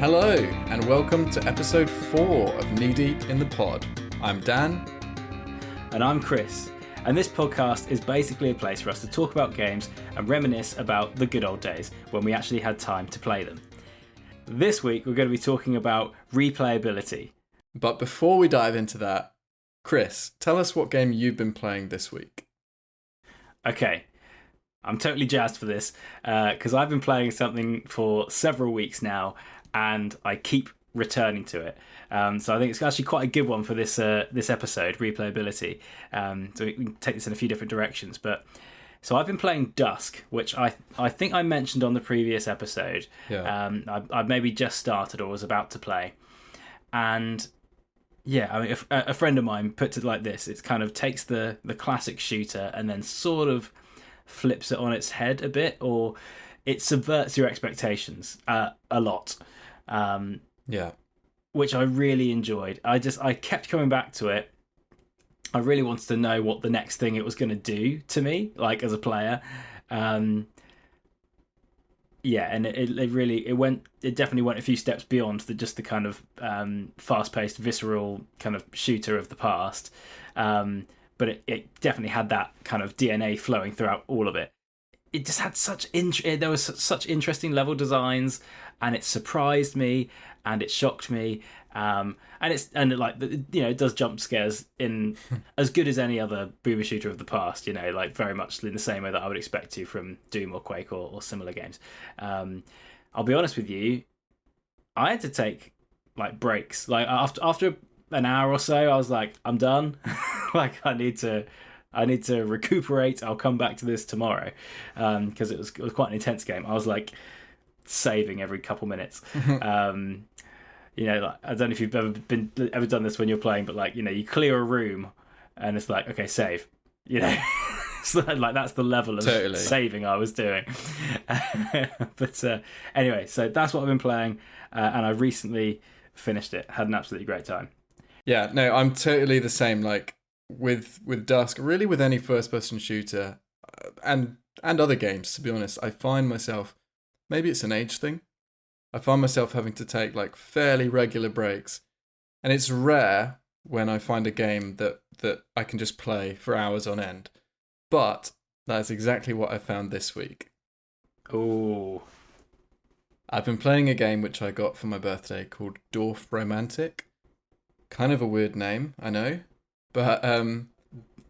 Hello, and welcome to episode 4 of Knee Deep in the Pod. I'm Dan. And I'm Chris. And this podcast is basically a place for us to talk about games and reminisce about the good old days when we actually had time to play them. This week, we're going to be talking about replayability. But before we dive into that, Chris, tell us what game you've been playing this week. Okay, I'm totally jazzed for this because I've been playing something for several weeks now and I keep returning to it. So I think it's actually quite a good one for this episode, replayability. So we can take this in a few different directions. So I've been playing Dusk, which I think I mentioned on the previous episode. Yeah. I've maybe just started or was about to play. And yeah, I mean, a friend of mine puts it like this. It kind of takes the classic shooter and then sort of flips it on its head a bit, or it subverts your expectations a lot. Yeah. Which I really enjoyed. I kept coming back to it. I really wanted to know what the next thing it was going to do to me, like as a player. And it definitely went a few steps beyond the kind of fast-paced, visceral kind of shooter of the past. But it definitely had that kind of DNA flowing throughout all of it. It just had there was such interesting level designs, and it surprised me and it shocked me. It does jump scares in as good as any other boomer shooter of the past. Like very much in the same way that I would expect to from Doom or Quake or similar games. I'll be honest with you, I had to take like breaks. Like after an hour or so, I was like, I'm done. Like I need to recuperate. I'll come back to this tomorrow because it was quite an intense game. I was like saving every couple minutes. Like, I don't know if you've ever done this when you're playing, but you clear a room and it's like, okay, save. So like that's the level of Totally. Saving I was doing. But anyway, so that's what I've been playing, and I recently finished it. Had an absolutely great time. Yeah, no, I'm totally the same. Like with Dusk, really with any first-person shooter, and other games, to be honest, I find myself, maybe it's an age thing, I find myself having to take like fairly regular breaks, and it's rare when I find a game that I can just play for hours on end. But that's exactly what I found this week. Oh, I've been playing a game which I got for my birthday called Dwarf Romantic. Kind of a weird name, I know, but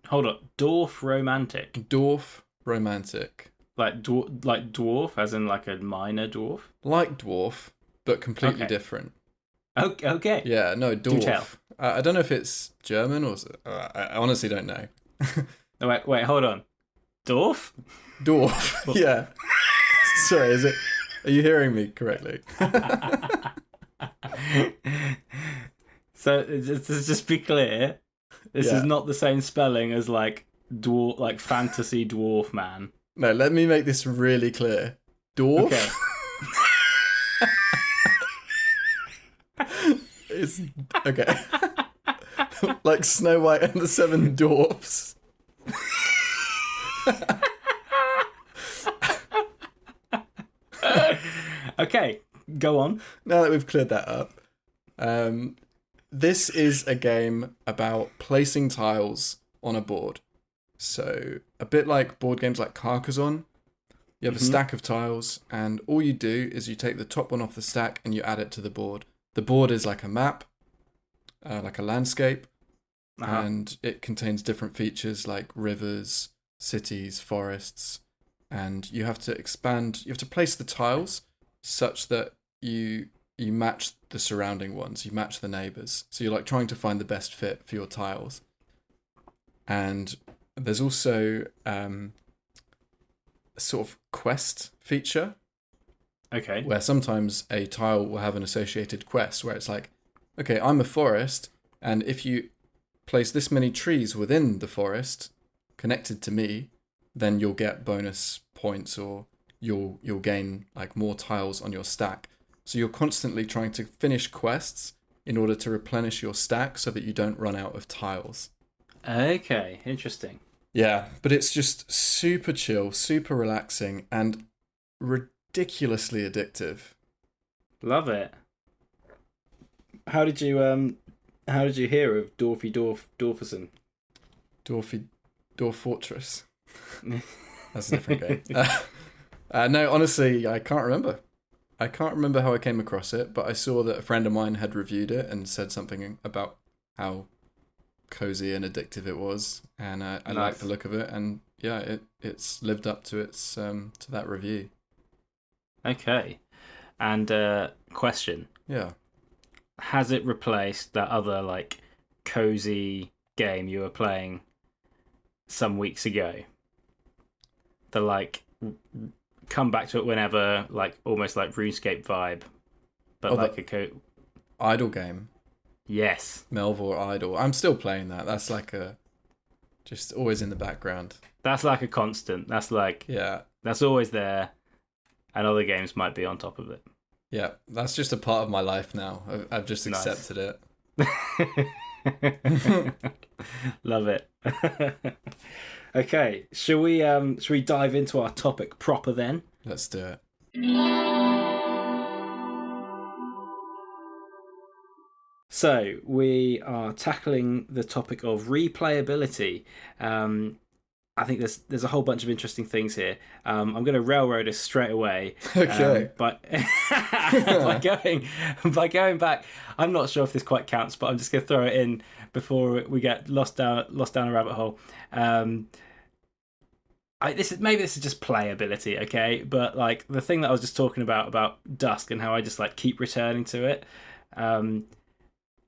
hold up, Dwarf Romantic. Dwarf Romantic. Like dwarf, as in like a minor dwarf? Like dwarf, but completely Okay. different. Okay. Yeah, no, Do tell. dwarf. I don't know if it's German or... I honestly don't know. Oh, wait, hold on. Dwarf? Dwarf, yeah. Sorry, is it... Are you hearing me correctly? So, just be clear, this is not the same spelling as like dwarf, like fantasy dwarf man. No, let me make this really clear. Dwarf? Okay. It's... Okay. Like Snow White and the Seven Dwarfs. Okay, go on. Now that we've cleared that up, this is a game about placing tiles on a board. So a bit like board games like Carcassonne, you have a stack of tiles, and all you do is you take the top one off the stack and you add it to the board. The board is like a map, like a landscape, and it contains different features like rivers, cities, forests, and you have to place the tiles such that you match the surrounding ones, you match the neighbours. So you're like trying to find the best fit for your tiles. And there's also a sort of quest feature. Okay. Where sometimes a tile will have an associated quest where it's like, okay, I'm a forest, and if you place this many trees within the forest connected to me, then you'll get bonus points, or you'll gain like more tiles on your stack. So you're constantly trying to finish quests in order to replenish your stack so that you don't run out of tiles. Okay, interesting. Yeah, but it's just super chill, super relaxing, and ridiculously addictive. Love it. how did you hear of Dorferson? Dwarf Fortress. That's a different game. No, honestly, I can't remember. I can't remember how I came across it, but I saw that a friend of mine had reviewed it and said something about how cozy and addictive it was, and I Nice. liked the look of it, and yeah, it's lived up to its to that review. Okay. And question: Yeah. has it replaced that other like cozy game you were playing some weeks ago? The like come back to it whenever, like almost like RuneScape vibe, but Oh, like the idle game, yes, Melvor Idle. I'm still playing that. That's like a just always in the background. that's like a constant. That's like Yeah. that's always there, and other games might be on top of it. Yeah, that's just a part of my life now. I've just Nice. accepted it. Love it. Okay, shall we dive into our topic proper then? Let's do it. So we are tackling the topic of replayability. I think there's a whole bunch of interesting things here. I'm going to railroad us straight away. Okay. But by going back, I'm not sure if this quite counts, but I'm just going to throw it in before we get lost down a rabbit hole. This is just playability, okay? But like the thing that I was just talking about Dusk and how I just like keep returning to it,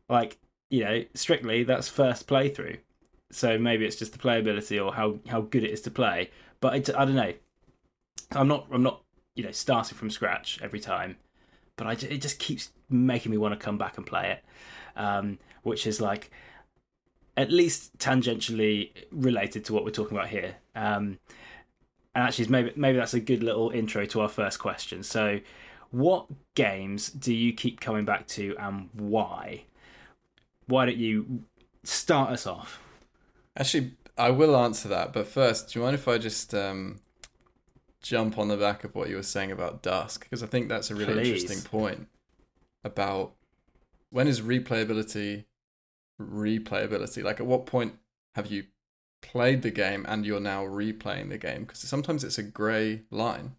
like, you know, strictly that's first playthrough. So maybe it's just the playability or how good it is to play. But I don't know. I'm not you know starting from scratch every time, but it just keeps making me want to come back and play it, which is like at least tangentially related to what we're talking about here. And actually, maybe that's a good little intro to our first question. So, what games do you keep coming back to, and why? Why don't you start us off? Actually, I will answer that, but first, do you mind if I just jump on the back of what you were saying about Dusk? Because I think that's a really interesting point about when is replayability. Like, at what point have you played the game and you're now replaying the game? Because sometimes it's a grey line,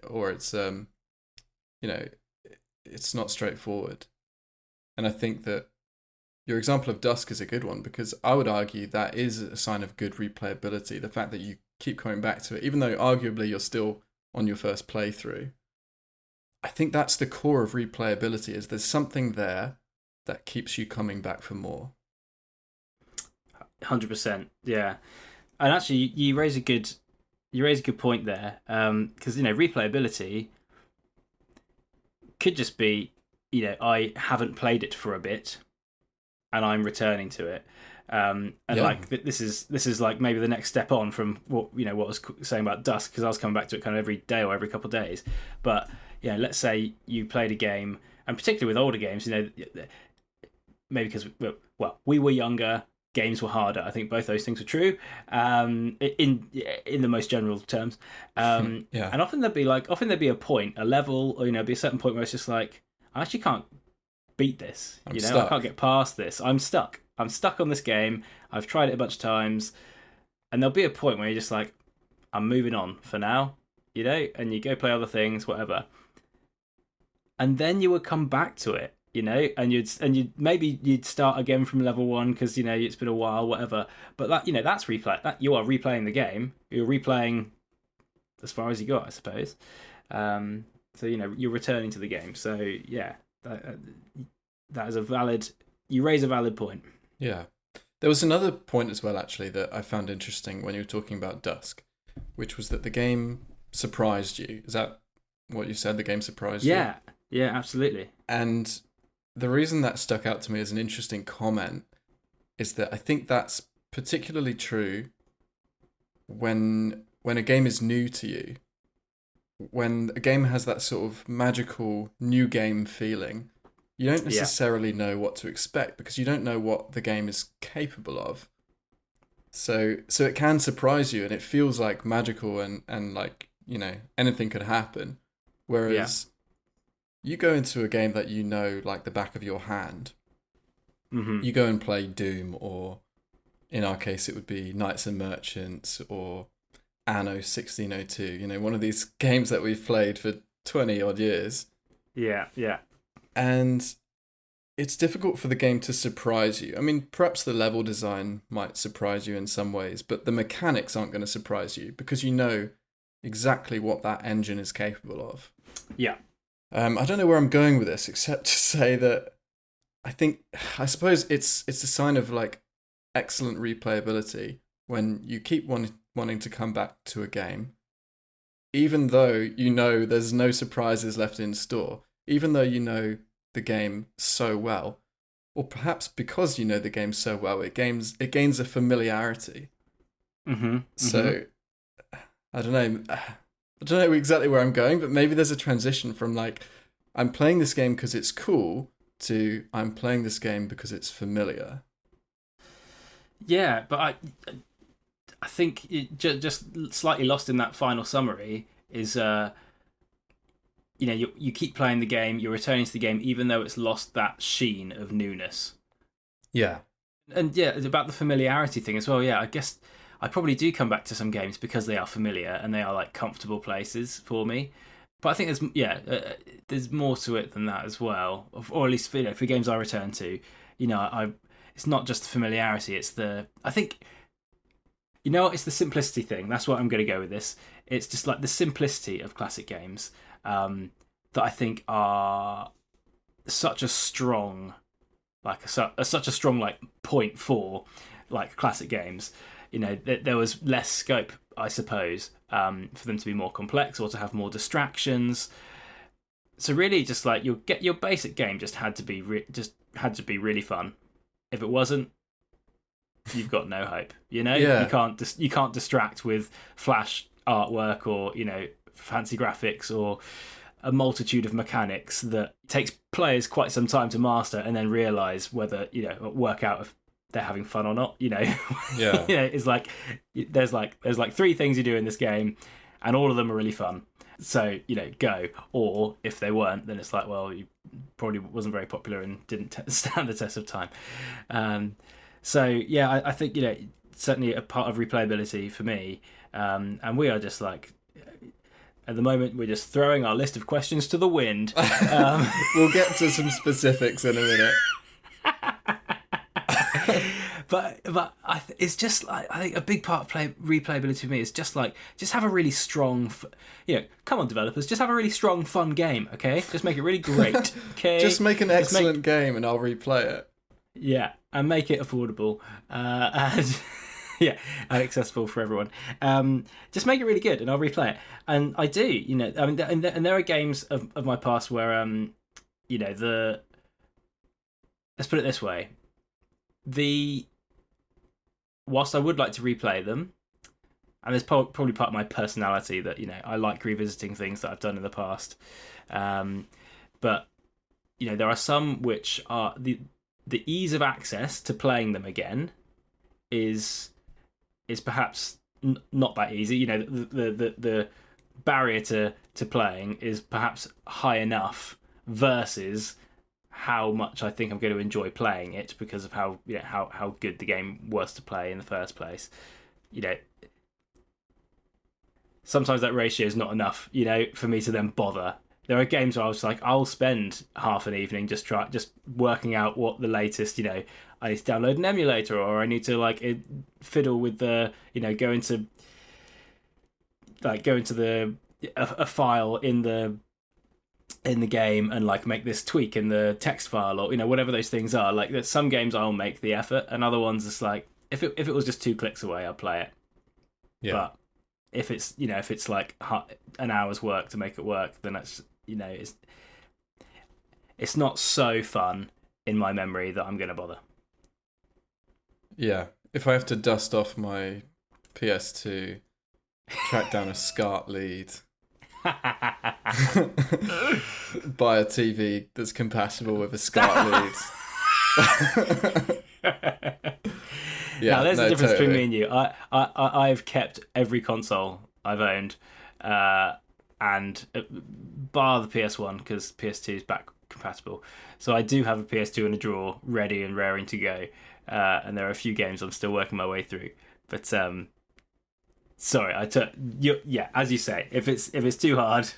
or it's you know, it's not straightforward. And I think that your example of Dusk is a good one, because I would argue that is a sign of good replayability. The fact that you keep coming back to it, even though arguably you're still on your first playthrough. I think that's the core of replayability, is there's something there that keeps you coming back for more. 100%, yeah. And actually, you raise a good point there, because you know replayability could just be, you know, I haven't played it for a bit, and I'm returning to it, and like this is like maybe the next step on from what I was saying about Dusk, because I was coming back to it kind of every day or every couple of days. But yeah, let's say you played a game, and particularly with older games, you know, maybe because we were younger, games were harder. I think both those things are true, in the most general terms. Yeah. And often there'd be a point, a level, or be a certain point where it's just like, I actually can't beat this. I'm I stuck. can't get past this. I'm stuck on this game. I've tried it a bunch of times, and there'll be a point where you're just like, I'm moving on for now, and you go play other things, whatever. And then you would come back to it, and you'd start again from level 1 because it's been a while, whatever. But that that's replay. That you are replaying the game. You're replaying as far as you got, I suppose. So you're returning to the game. So yeah, that is a valid. You raise a valid point. Yeah, there was another point as well, actually, that I found interesting when you were talking about Dusk, which was that the game surprised you. Is that what you said? The game surprised you? Yeah, absolutely. And the reason that stuck out to me as an interesting comment is that I think that's particularly true when a game is new to you. When a game has that sort of magical new game feeling, you don't necessarily know what to expect because you don't know what the game is capable of. So it can surprise you and it feels like magical and like, anything could happen. Whereas you go into a game that you know like the back of your hand. Mm-hmm. You go and play Doom, or in our case, it would be Knights and Merchants or Anno 1602. You know, one of these games that we've played for 20 odd years. Yeah, yeah. And it's difficult for the game to surprise you. I mean, perhaps the level design might surprise you in some ways, but the mechanics aren't going to surprise you because you know exactly what that engine is capable of. Yeah. I don't know where I'm going with this, except to say that I suppose it's a sign of like excellent replayability when you keep wanting to come back to a game, even though you know there's no surprises left in store, even though you know the game so well, or perhaps because you know the game so well, it gains a familiarity. Mm-hmm. So I don't know exactly where I'm going, but maybe there's a transition from like I'm playing this game because it's cool to I'm playing this game because it's familiar. Yeah, but I think just slightly lost in that final summary is you know, you keep playing the game, you're returning to the game, even though it's lost that sheen of newness. Yeah. And yeah, it's about the familiarity thing as well. Yeah, I guess I probably do come back to some games because they are familiar and they are like comfortable places for me. But I think there's more to it than that as well. Or at least for games I return to, you know, it's not just the familiarity. It's I think, you know, it's the simplicity thing. That's what I'm going to go with this. It's just like the simplicity of classic games that I think are such a strong, such a strong like point for like classic games. You know, there was less scope, I suppose, for them to be more complex or to have more distractions. So really, just like your basic game just had to be really fun. If it wasn't, you've got no hope. You know, Yeah. you can't distract with flash artwork or, you know, fancy graphics or a multitude of mechanics that takes players quite some time to master and then realize whether, you know, work out if they're having fun or not. You know, Yeah. you know, it's like there's like 3 things you do in this game, and all of them are really fun. So, you know, go. Or if they weren't, then it's like, well, you probably wasn't very popular and didn't stand the test of time. So yeah, I think, you know, certainly a part of replayability for me. And we are just like, at the moment, we're just throwing our list of questions to the wind. We'll get to some specifics in a minute. But it's just like, I think a big part of replayability for me is just like, just have a really strong, you know, come on developers, just have a really strong, fun game, okay? Just make it really great, okay? Just make an excellent game and I'll replay it. Yeah, and make it affordable. And yeah, and accessible for everyone. Just make it really good and I'll replay it. And I do, you know, I mean, and there are games of my past where, you know, let's put it this way. Whilst I would like to replay them, and there's probably part of my personality that, you know, I like revisiting things that I've done in the past. But, you know, there are some which are the ease of access to playing them again is perhaps not that easy. You know, the barrier to playing is perhaps high enough versus how much I think I'm going to enjoy playing it because of how, you know, how good the game was to play in the first place. You know, sometimes that ratio is not enough, you know, for me to then bother. There are games where I was like, I'll spend half an evening just working out what the latest, you know, I need to download an emulator, or I need to like fiddle with the, you know, go into a file in the game and like make this tweak in the text file, or, you know, whatever those things are. Like, there's some games I'll make the effort, and other ones it's like, if it was just 2 clicks away, I'll play it. Yeah. But if it's like an hour's work to make it work, then that's, you know, it's not so fun in my memory that I'm going to bother. Yeah. If I have to dust off my PS2, track down a SCART lead, buy a TV that's compatible with a SCART lead. Yeah, there's a difference between me and you. I've kept every console I've owned and bar the PS1 because PS2 is back compatible. So I do have a PS2 in a drawer, ready and raring to go. And there are a few games I'm still working my way through. But sorry, yeah, as you say, if it's too hard,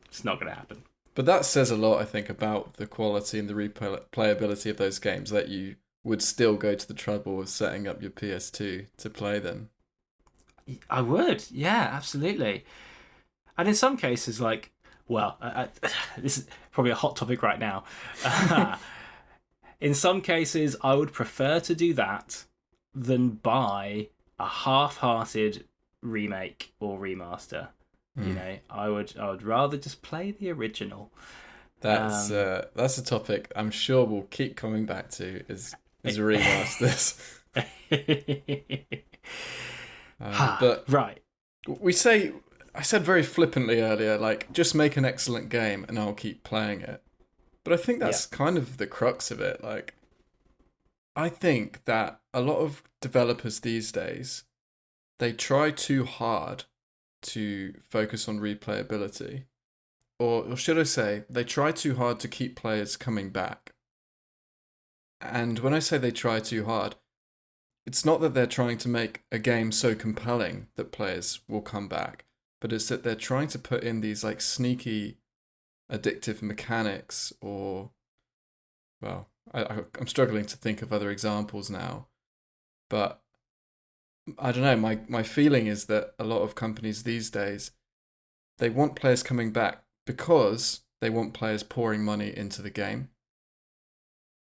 it's not going to happen. But that says a lot, I think, about the quality and the replayability of those games, that you would still go to the trouble of setting up your PS2 to play them. I would, yeah, absolutely. And in some cases, like, well, this is probably a hot topic right now. In some cases, I would prefer to do that than buy a half-hearted remake or remaster. You know, I would rather just play the original. That's a topic I'm sure we'll keep coming back to is remasters. But right, I said very flippantly earlier, like, just make an excellent game and I'll keep playing it. But I think that's kind of the crux of it. Like, I think that a lot of developers these days, they try too hard to focus on replayability. Or should I say, they try too hard to keep players coming back. And when I say they try too hard, it's not that they're trying to make a game so compelling that players will come back, but it's that they're trying to put in these like sneaky addictive mechanics, or, well, I'm struggling to think of other examples now, but I don't know, my feeling is that a lot of companies these days, they want players coming back because they want players pouring money into the game.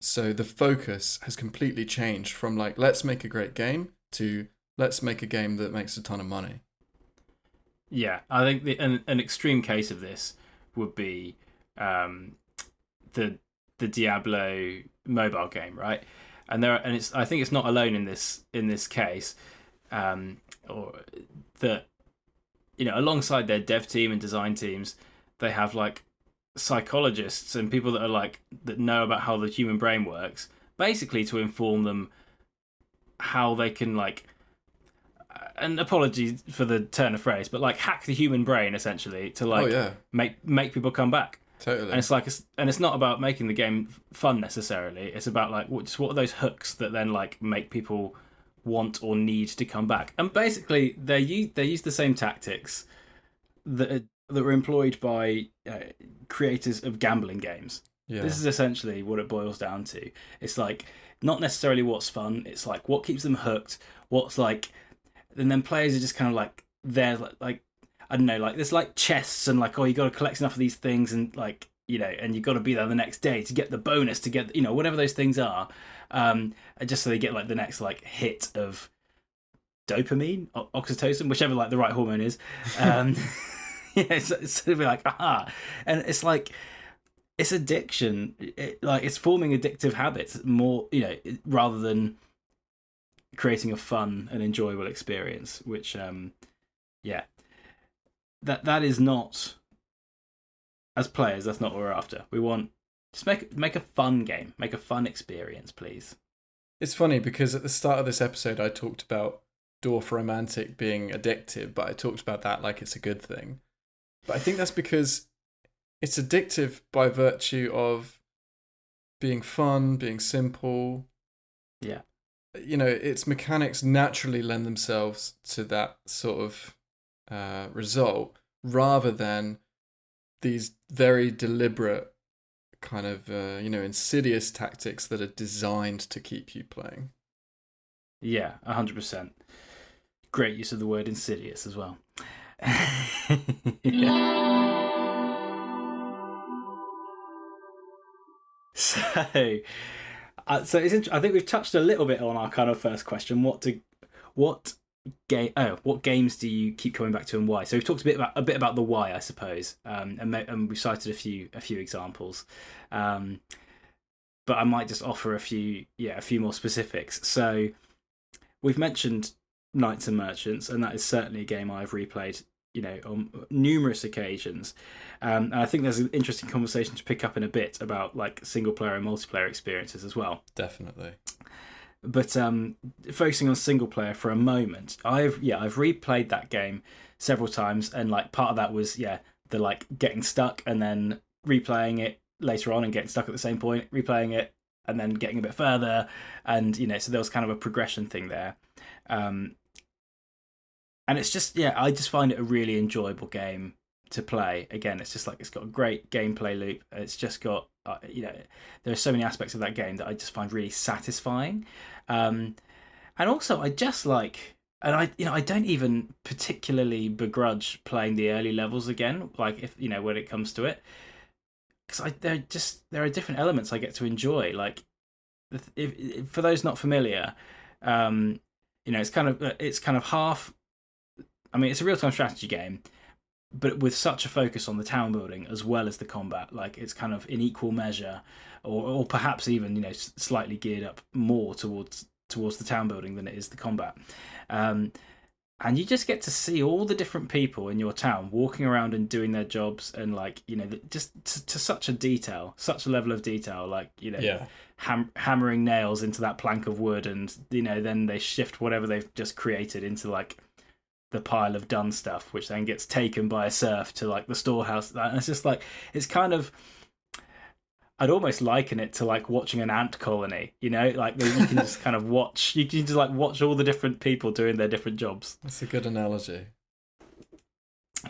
So the focus has completely changed from like, let's make a great game to let's make a game that makes a ton of money. Yeah, I think an extreme case of this would be the Diablo mobile game, right? And I think it's not alone in this case, or that, you know, alongside their dev team and design teams, they have like psychologists and people that are like that know about how the human brain works, basically to inform them how they can, like, and apologies for the turn of phrase, but like hack the human brain essentially to like make people come back. Totally. And it's not about making the game fun necessarily. It's about like what are those hooks that then like make people want or need to come back. And basically they use the same tactics that were employed by creators of gambling games. Yeah. This is essentially what it boils down to. It's like not necessarily what's fun. It's like what keeps them hooked. What's like, and then players are just kind of like they're like I don't know, like there's like chests and like, oh, you got to collect enough of these things and like, you know, and you got to be there the next day to get the bonus, to get, you know, whatever those things are, just so they get like the next like hit of dopamine, oxytocin, whichever like the right hormone is. Yeah, so it'll be like, aha, and it's like it's addiction. Like it's forming addictive habits more, you know, rather than creating a fun and enjoyable experience. Which, yeah. That is not, as players, that's not what we're after. We want just make a fun game, make a fun experience, please. It's funny because at the start of this episode I talked about Dwarf Romantic being addictive, but I talked about that like it's a good thing. But I think that's because it's addictive by virtue of being fun, being simple. Yeah. You know, its mechanics naturally lend themselves to that sort of result, rather than these very deliberate kind of insidious tactics that are designed to keep you playing. Yeah, 100%. Great use of the word insidious as well. So I think we've touched a little bit on our kind of first question: what games do you keep coming back to and why? So we've talked a bit about the why, I suppose, and we've cited a few examples, but I might just offer a few more specifics. So we've mentioned Knights and Merchants, and that is certainly a game I've replayed, you know, on numerous occasions, and I think there's an interesting conversation to pick up in a bit about like single player and multiplayer experiences as well. Definitely. But focusing on single player for a moment, I've replayed that game several times, and like part of that was the like getting stuck and then replaying it later on and getting stuck at the same point, replaying it and then getting a bit further, and so there was kind of a progression thing there. And it's just, I just find it a really enjoyable game to play. Again, it's just like, it's got a great gameplay loop. It's just got, there are so many aspects of that game that I just find really satisfying. And also, I just like, and I don't even particularly begrudge playing the early levels again. Like if when it comes to it, because there are different elements I get to enjoy. Like, if for those not familiar, it's kind of half. I mean, it's a real-time strategy game, but with such a focus on the town building as well as the combat. Like, it's kind of in equal measure, or perhaps even slightly geared up more towards the town building than it is the combat. And you just get to see all the different people in your town walking around and doing their jobs, and like just to such a level of detail. Like hammering nails into that plank of wood, and then they shift whatever they've just created into like the pile of done stuff, which then gets taken by a serf to like the storehouse. And it's just like, it's kind of, I'd almost liken it to like watching an ant colony, like you can just kind of watch, you can just like watch all the different people doing their different jobs. That's a good analogy.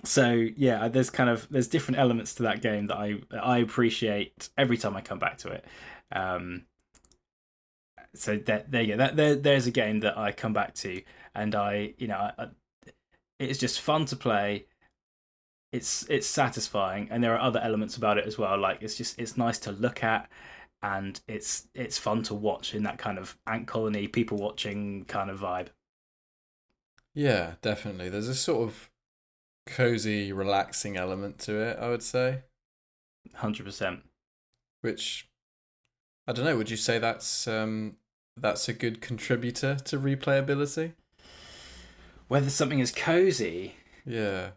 So there's different elements to that game that I appreciate every time I come back to it. So there you go. There's a game that I come back to, and it's just fun to play. It's satisfying, and there are other elements about it as well. Like it's nice to look at, and it's fun to watch in that kind of ant colony, people watching kind of vibe. Yeah, definitely. There's a sort of cozy, relaxing element to it, I would say. 100%. Which, I don't know. Would you say that's a good contributor to replayability? Whether something is cozy, yeah,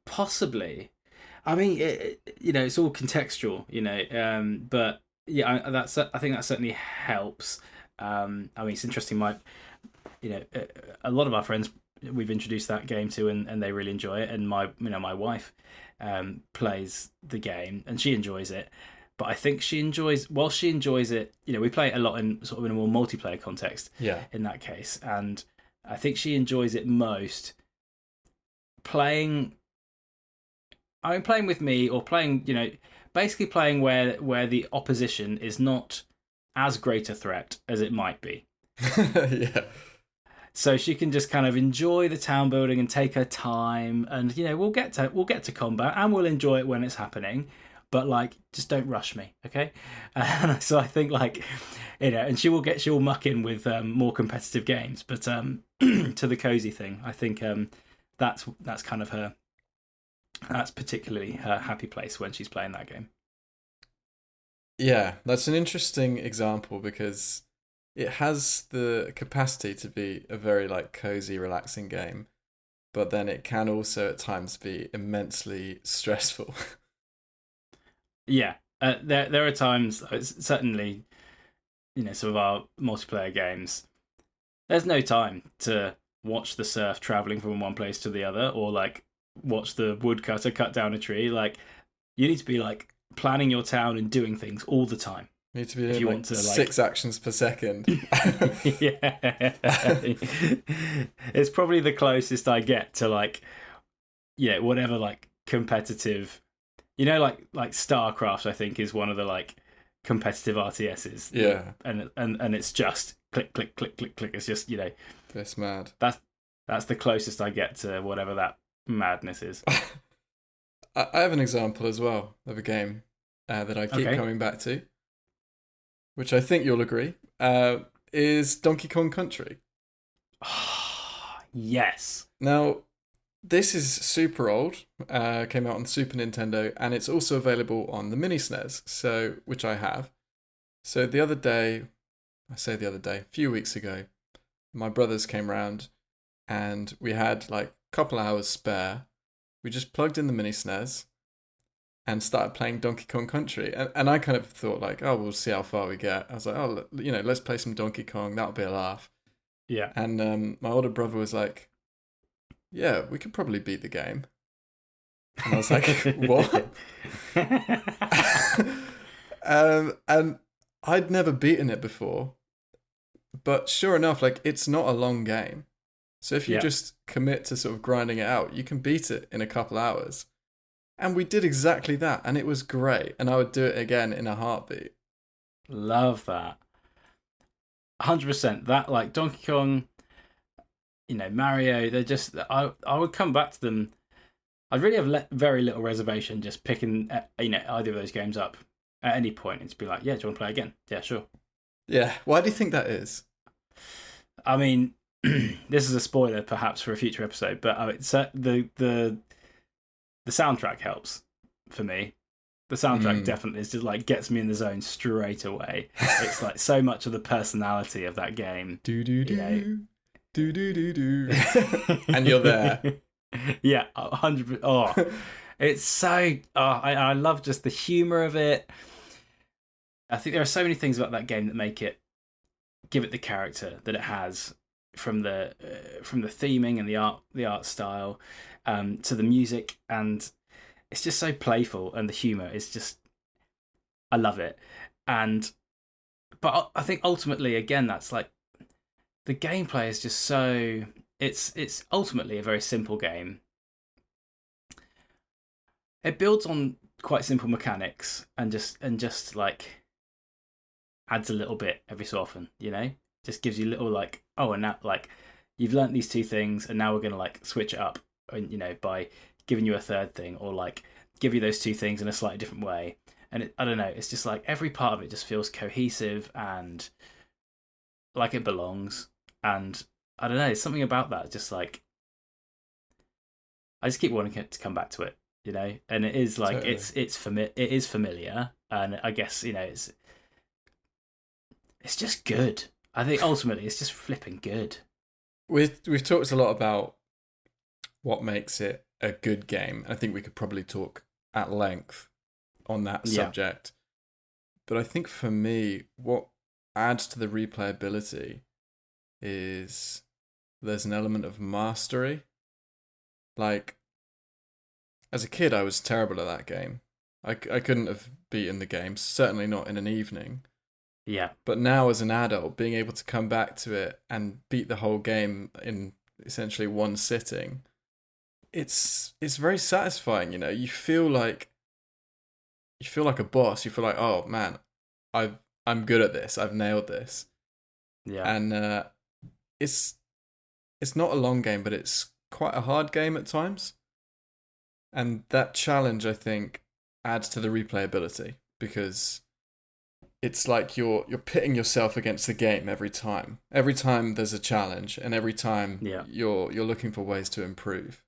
possibly. I mean, it's all contextual, but yeah, I think that certainly helps. I mean, it's interesting. A lot of our friends we've introduced that game to, and they really enjoy it. And my wife plays the game, and she enjoys it. But I think she enjoys it. We play it a lot in sort of in a more multiplayer context. Yeah. In that case, and I think she enjoys it most playing with me, or playing, basically playing where the opposition is not as great a threat as it might be. Yeah. So she can just kind of enjoy the town building and take her time, and we'll get to combat, and we'll enjoy it when it's happening. But like, just don't rush me, okay? And so I think and she'll muck in with more competitive games, but to the cozy thing, I think that's kind of her. That's particularly her happy place when she's playing that game. Yeah, that's an interesting example because it has the capacity to be a very like cozy, relaxing game, but then it can also at times be immensely stressful. Yeah, there are times, certainly, some of our multiplayer games, there's no time to watch the serf traveling from one place to the other, or like watch the woodcutter cut down a tree. Like, you need to be like planning your town and doing things all the time. You need to be doing like 6 actions per second. Yeah. It's probably the closest I get to like, whatever like competitive, like StarCraft, I think, is one of the like competitive RTSs. Yeah. And it's just click, click, click, click, click. It's just, It's mad. That's the closest I get to whatever that madness is. I have an example as well of a game that I keep coming back to, which I think you'll agree, is Donkey Kong Country. Yes. Now, this is super old, came out on Super Nintendo, and it's also available on the Mini SNES, which I have. So a few weeks ago, my brothers came round, and we had like a couple hours spare. We just plugged in the Mini SNES and started playing Donkey Kong Country. And I kind of thought like, oh, we'll see how far we get. I was like, let's play some Donkey Kong. That'll be a laugh. Yeah. And my older brother was like, yeah, we could probably beat the game. And I was like, what? And I'd never beaten it before, but sure enough, like it's not a long game. So if you Yeah, just commit to sort of grinding it out, you can beat it in a couple hours. And we did exactly that, and it was great. And I would do it again in a heartbeat. love that. 100%. That, like Donkey Kong, Mario, they're just, I would come back to them. I'd really have very little reservation just picking, either of those games up at any point and to be like, yeah, do you want to play again? Yeah, sure. Yeah. Why do you think that is? I mean, this is a spoiler perhaps for a future episode, but so the soundtrack helps for me. The soundtrack definitely is just like gets me in the zone straight away. It's like so much of the personality of that game. Do do do do do do do, and you're there. Yeah, 100%. Oh, it's so. Oh, I love just the humor of it. I think there are so many things about that game that make it give it the character that it has, from the theming and the art style, to the music, and it's just so playful, and the humor is just, I love it. But I think ultimately, again, that's like the gameplay is just so, it's ultimately a very simple game. It builds on quite simple mechanics and just like adds a little bit every so often, just gives you little like, oh, and now like you've learnt these two things and now we're going to like switch it up, and by giving you a third thing, or like give you those two things in a slightly different way. And I don't know, it's just like every part of it just feels cohesive and like it belongs. And I don't know, it's something about that, just like I just keep wanting it to come back to it, and it is like Totally. it is familiar, and I guess it's just good. I think ultimately it's just flipping good. We've talked a lot about what makes it a good game. I think we could probably talk at length on that subject. But I think for me, what adds to the replayability is there's an element of mastery. Like, as a kid, I was terrible at that game. I couldn't have beaten the game, certainly not in an evening. Yeah. But now, as an adult, being able to come back to it and beat the whole game in essentially one sitting, it's very satisfying. You feel like a boss. You feel like, oh man, I'm good at this. I've nailed this. Yeah. And it's not a long game, but it's quite a hard game at times. And that challenge, I think, adds to the replayability, because it's like you're pitting yourself against the game every time. Every time there's a challenge, and every time you're looking for ways to improve.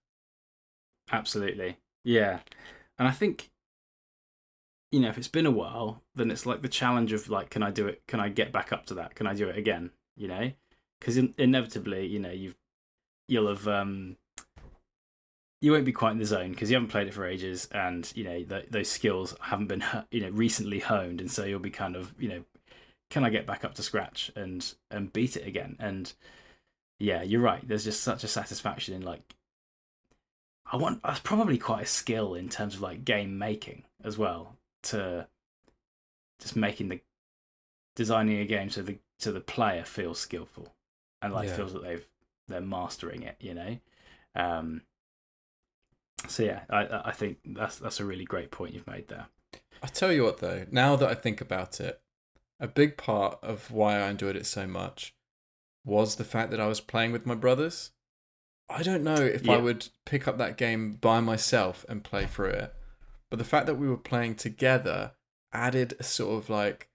Absolutely. Yeah. And I think, if it's been a while, then it's like the challenge of like, can I do it? Can I get back up to that? Can I do it again? Because inevitably, you'll have you won't be quite in the zone because you haven't played it for ages, and those skills haven't been recently honed, and so you'll be kind of can I get back up to scratch and beat it again? And yeah, you're right. There's just such a satisfaction in like, that's probably quite a skill in terms of like game making as well, to just designing a game so the player feels skillful and like feels that they're mastering it, So yeah, I think that's a really great point you've made there. I tell you what though, now that I think about it, a big part of why I enjoyed it so much was the fact that I was playing with my brothers. I don't know if I would pick up that game by myself and play through it, but the fact that we were playing together added a sort of like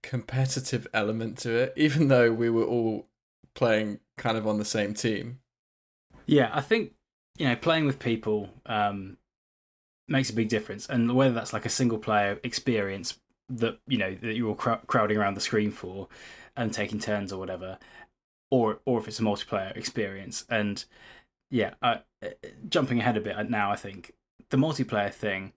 competitive element to it, even though we were all playing kind of on the same team. Yeah, I think playing with people makes a big difference, and whether that's like a single player experience that that you're all crowding around the screen for and taking turns or whatever, or if it's a multiplayer experience. And yeah, jumping ahead a bit now, I think the multiplayer thing,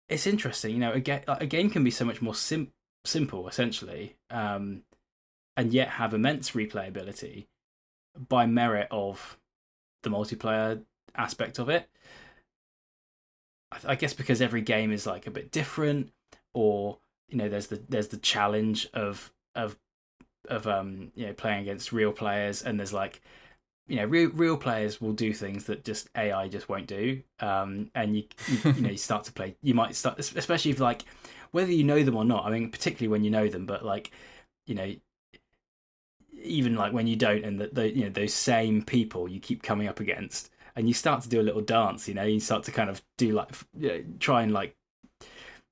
it's interesting. A game can be so much more simple essentially, and yet have immense replayability by merit of the multiplayer aspect of it. I guess because every game is like a bit different, or there's the challenge of playing against real players, and there's like real players will do things that just AI just won't do, and you start to play. You might start, especially if like whether you know them or not. I mean, particularly when you know them, but like even like when you don't, and those same people you keep coming up against, and you start to do a little dance. You start to kind of do like try and like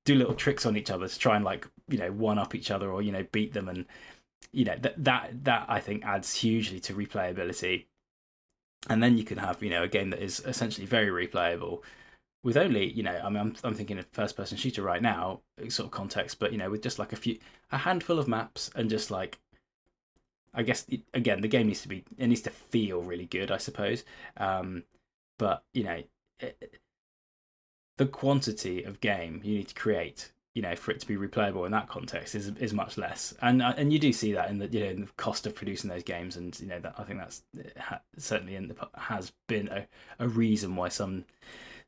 do little tricks on each other to try and like one up each other, or beat them, and that I think adds hugely to replayability. And then you can have a game that is essentially very replayable with only I mean I'm thinking of first person shooter right now sort of context, but with just like a handful of maps, and just like I guess again the game needs to feel really good, I suppose, but the quantity of game you need to create for it to be replayable in that context is much less, and you do see that in in the cost of producing those games, and that I think that's certainly has been a reason why some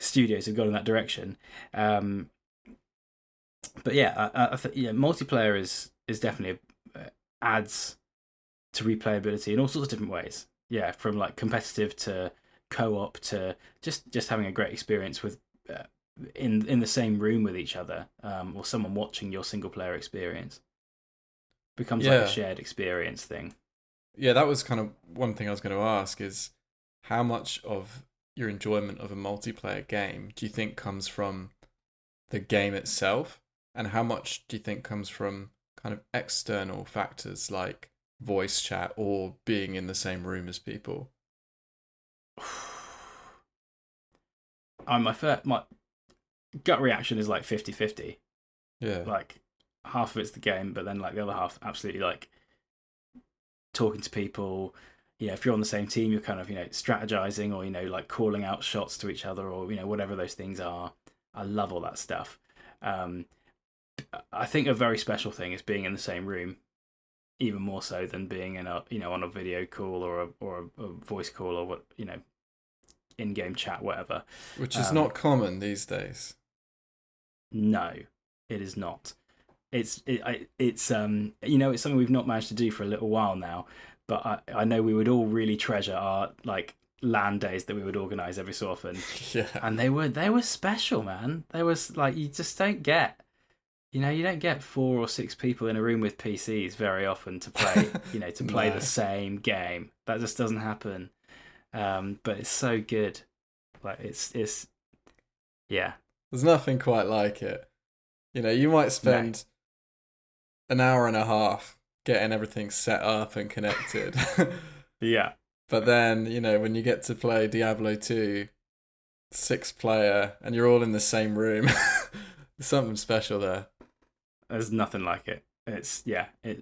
studios have gone in that direction. But yeah, I think multiplayer is definitely adds to replayability in all sorts of different ways. Yeah, from like competitive to co-op to just having a great experience with. In the same room with each other, or someone watching your single player experience, becomes like a shared experience thing. Yeah, that was kind of one thing I was going to ask, is how much of your enjoyment of a multiplayer game do you think comes from the game itself, and how much do you think comes from kind of external factors like voice chat or being in the same room as people? My gut reaction is like 50-50. Yeah. Like half of it's the game, but then like the other half absolutely like talking to people. If you're on the same team, you're kind of strategizing, or like calling out shots to each other, or whatever those things are. I love all that stuff. I think a very special thing is being in the same room, even more so than being in a on a video call or a voice call, or what in-game chat, whatever. Which is not common these days. No, it is not. It's something we've not managed to do for a little while now, but I know we would all really treasure our like LAN days that we would organise every so often. Yeah. And they were special, man. They was like, you just don't get you don't get 4 or 6 people in a room with PCs very often to play play the same game. That just doesn't happen. But it's so good. Like it's yeah. There's nothing quite like it. You might spend an hour and a half getting everything set up and connected. Yeah. But then, when you get to play Diablo 2, 6-player, and you're all in the same room, there's something special there. There's nothing like it. It's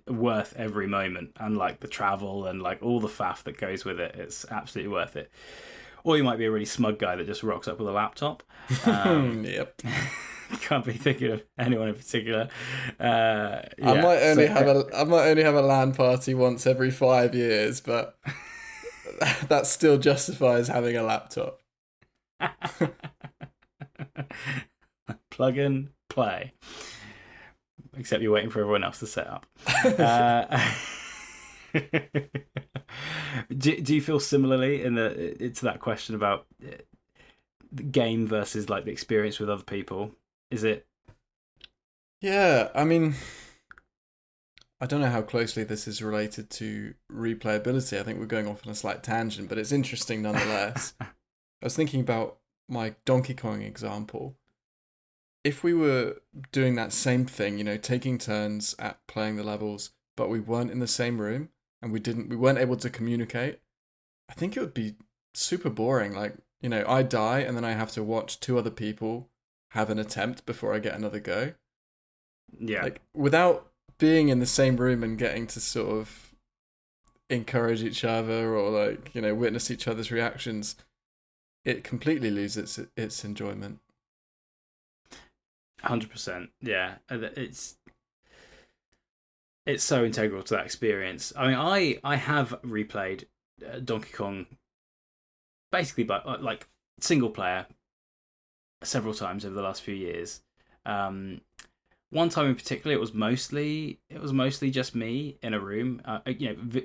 worth every moment, and like the travel and like all the faff that goes with it. It's absolutely worth it. Or you might be a really smug guy that just rocks up with a laptop. Yep. Can't be thinking of anyone in particular. I might only have a LAN party once every 5 years, but that still justifies having a laptop. Plug and play. Except you're waiting for everyone else to set up. Do you feel similarly to that question about the game versus like the experience with other people? Is it? Yeah, I mean, I don't know how closely this is related to replayability. I think we're going off on a slight tangent, but it's interesting nonetheless. I was thinking about my Donkey Kong example. If we were doing that same thing, taking turns at playing the levels, but we weren't in the same room and we weren't able to communicate, I think it would be super boring. Like, I die and then I have to watch 2 other people have an attempt before I get another go. Yeah. Like, without being in the same room and getting to sort of encourage each other or like, witness each other's reactions, it completely loses its enjoyment. 100%. Yeah. It's so integral to that experience. I mean, I have replayed Donkey Kong basically but like single player several times over the last few years. One time in particular, it was mostly just me in a room.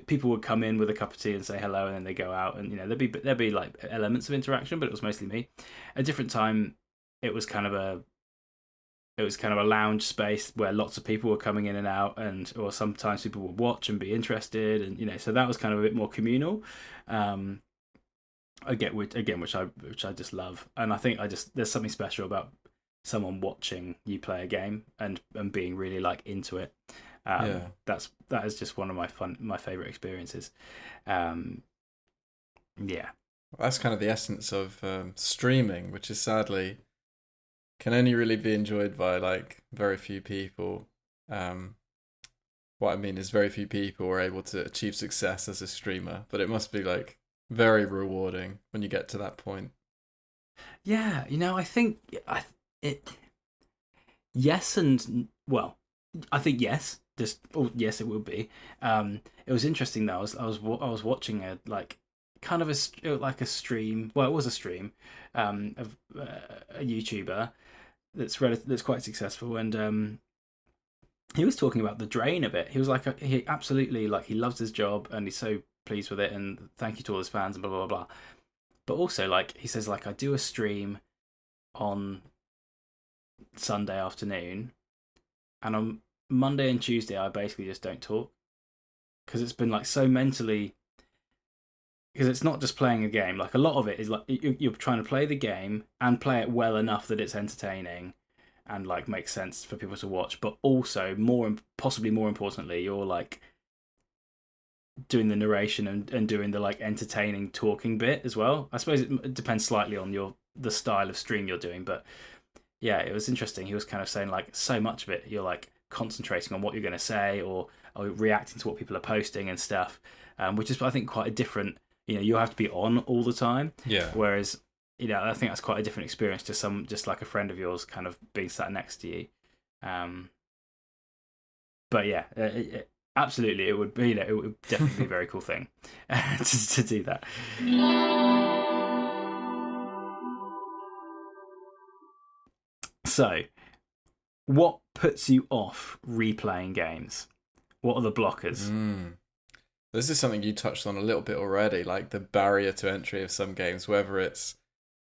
People would come in with a cup of tea and say hello, and then they go out, and there'd be like elements of interaction, but it was mostly me. A different time, it was kind of a lounge space where lots of people were coming in and out, or sometimes people would watch and be interested, and so that was kind of a bit more communal. Which I just love, and I think there's something special about someone watching you play a game and being really like into it. That is just one of my favorite experiences. That's kind of the essence of streaming, which is sadly can only really be enjoyed by like very few people. What I mean is very few people are able to achieve success as a streamer, but it must be like very rewarding when you get to that point. Yeah, I think yes and well, I think yes. Yes, it would be. It was interesting though. I was watching a like kind of a stream. Well, it was a stream of a YouTuber that's quite successful, and he was talking about the drain of it. He was like, he absolutely like he loves his job and he's so pleased with it, and thank you to all his fans and blah blah blah. But also, like he says, like I do a stream on Sunday afternoon, and on Monday and Tuesday I basically just don't talk because it's been like so mentally. Because it's not just playing a game. Like a lot of it is like you're trying to play the game and play it well enough that it's entertaining and like makes sense for people to watch. But also, possibly more importantly, you're like doing the narration and doing the like entertaining talking bit as well. I suppose it depends slightly on the style of stream you're doing, but yeah, it was interesting. He was kind of saying like so much of it you're like concentrating on what you're going to say or reacting to what people are posting and stuff, which is I think quite a different. You have to be on all the time. Yeah. Whereas I think that's quite a different experience to just like a friend of yours kind of being sat next to you. But yeah, absolutely, it would be. It would definitely be a very cool thing to do that. So, what puts you off replaying games? What are the blockers? This is something you touched on a little bit already, like the barrier to entry of some games, whether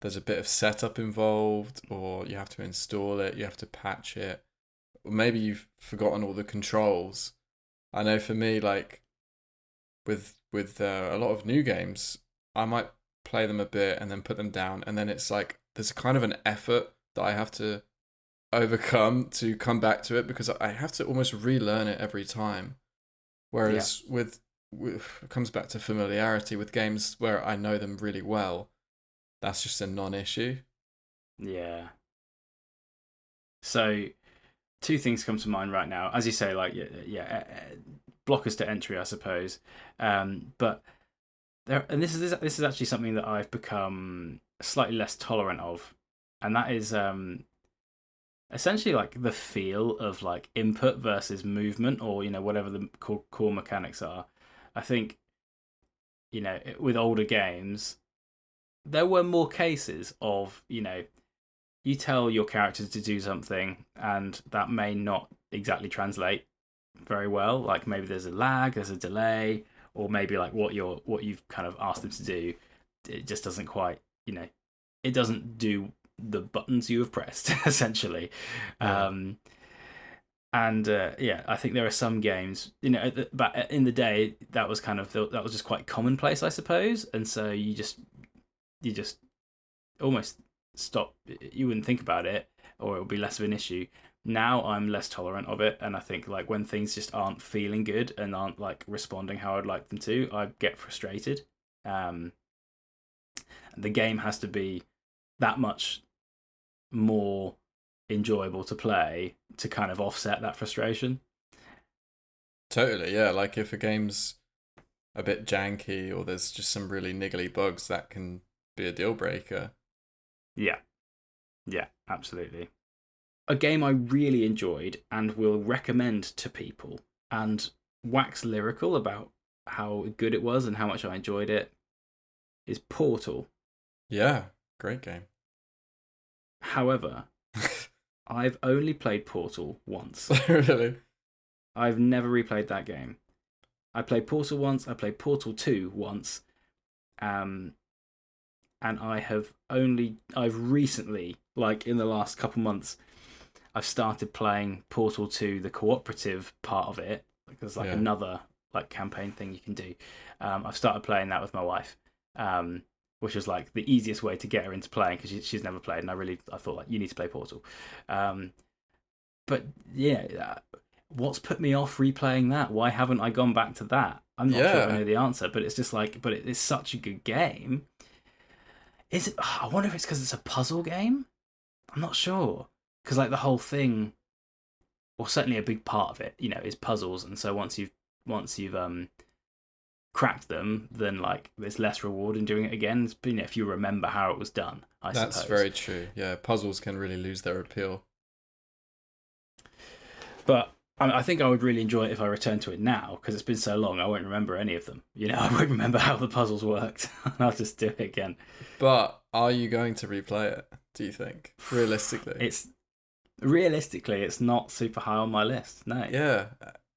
there's a bit of setup involved, or you have to install it, you have to patch it, or maybe you've forgotten all the controls. I know for me, like with a lot of new games, I might play them a bit and then put them down, and then it's like there's kind of an effort that I have to overcome to come back to it because I have to almost relearn it every time. Whereas with it comes back to familiarity with games where I know them really well. That's just a non-issue. Yeah. So, two things come to mind right now. As you say, like blockers to entry, I suppose. But there, and this is actually something that I've become slightly less tolerant of, and that is essentially like the feel of like input versus movement, or whatever the core mechanics are. I think, with older games, there were more cases of, you tell your character to do something and that may not exactly translate very well. Like maybe there's a lag, there's a delay, or maybe like what you've kind of asked them to do, it just doesn't quite, it doesn't do the buttons you have pressed, essentially. Yeah. I think there are some games, but in the day that was just quite commonplace, I suppose, and so you just almost stop. You wouldn't think about it, or it would be less of an issue. Now I'm less tolerant of it, and I think like when things just aren't feeling good and aren't like responding how I'd like them to, I get frustrated. The game has to be that much more enjoyable to play to kind of offset that frustration. Totally, yeah. Like if a game's a bit janky or there's just some really niggly bugs, that can be a deal breaker. Yeah, absolutely. A game I really enjoyed and will recommend to people and wax lyrical about how good it was and how much I enjoyed it is Portal. Yeah, great game. However, I've only played Portal once. Really? I've never replayed that game. I played Portal once. I played Portal 2 once. Um, and I've recently, like in the last couple months, I've started playing Portal 2, the cooperative part of it. Like there's like Yeah. another like campaign thing you can do. I've started playing that with my wife, which was like the easiest way to get her into playing because she's never played, and I thought like you need to play Portal. But yeah, what's put me off replaying that? Why haven't I gone back to that? I'm not sure if I Yeah. know the answer, but it's just like, but it's such a good game. Is it? I wonder if it's because it's a puzzle game. I'm not sure because like the whole thing, or certainly a big part of it, is puzzles, and so once you've cracked them, then like there's less reward in doing it again. But, if you remember how it was done, I That's suppose. very true. Yeah, puzzles can really lose their appeal. But I think I would really enjoy it if I returned to it now because it's been so long. I won't remember any of them. I won't remember how the puzzles worked. I'll just do it again. But are you going to replay it, do you think? Realistically? Realistically, it's not super high on my list. No. Yeah,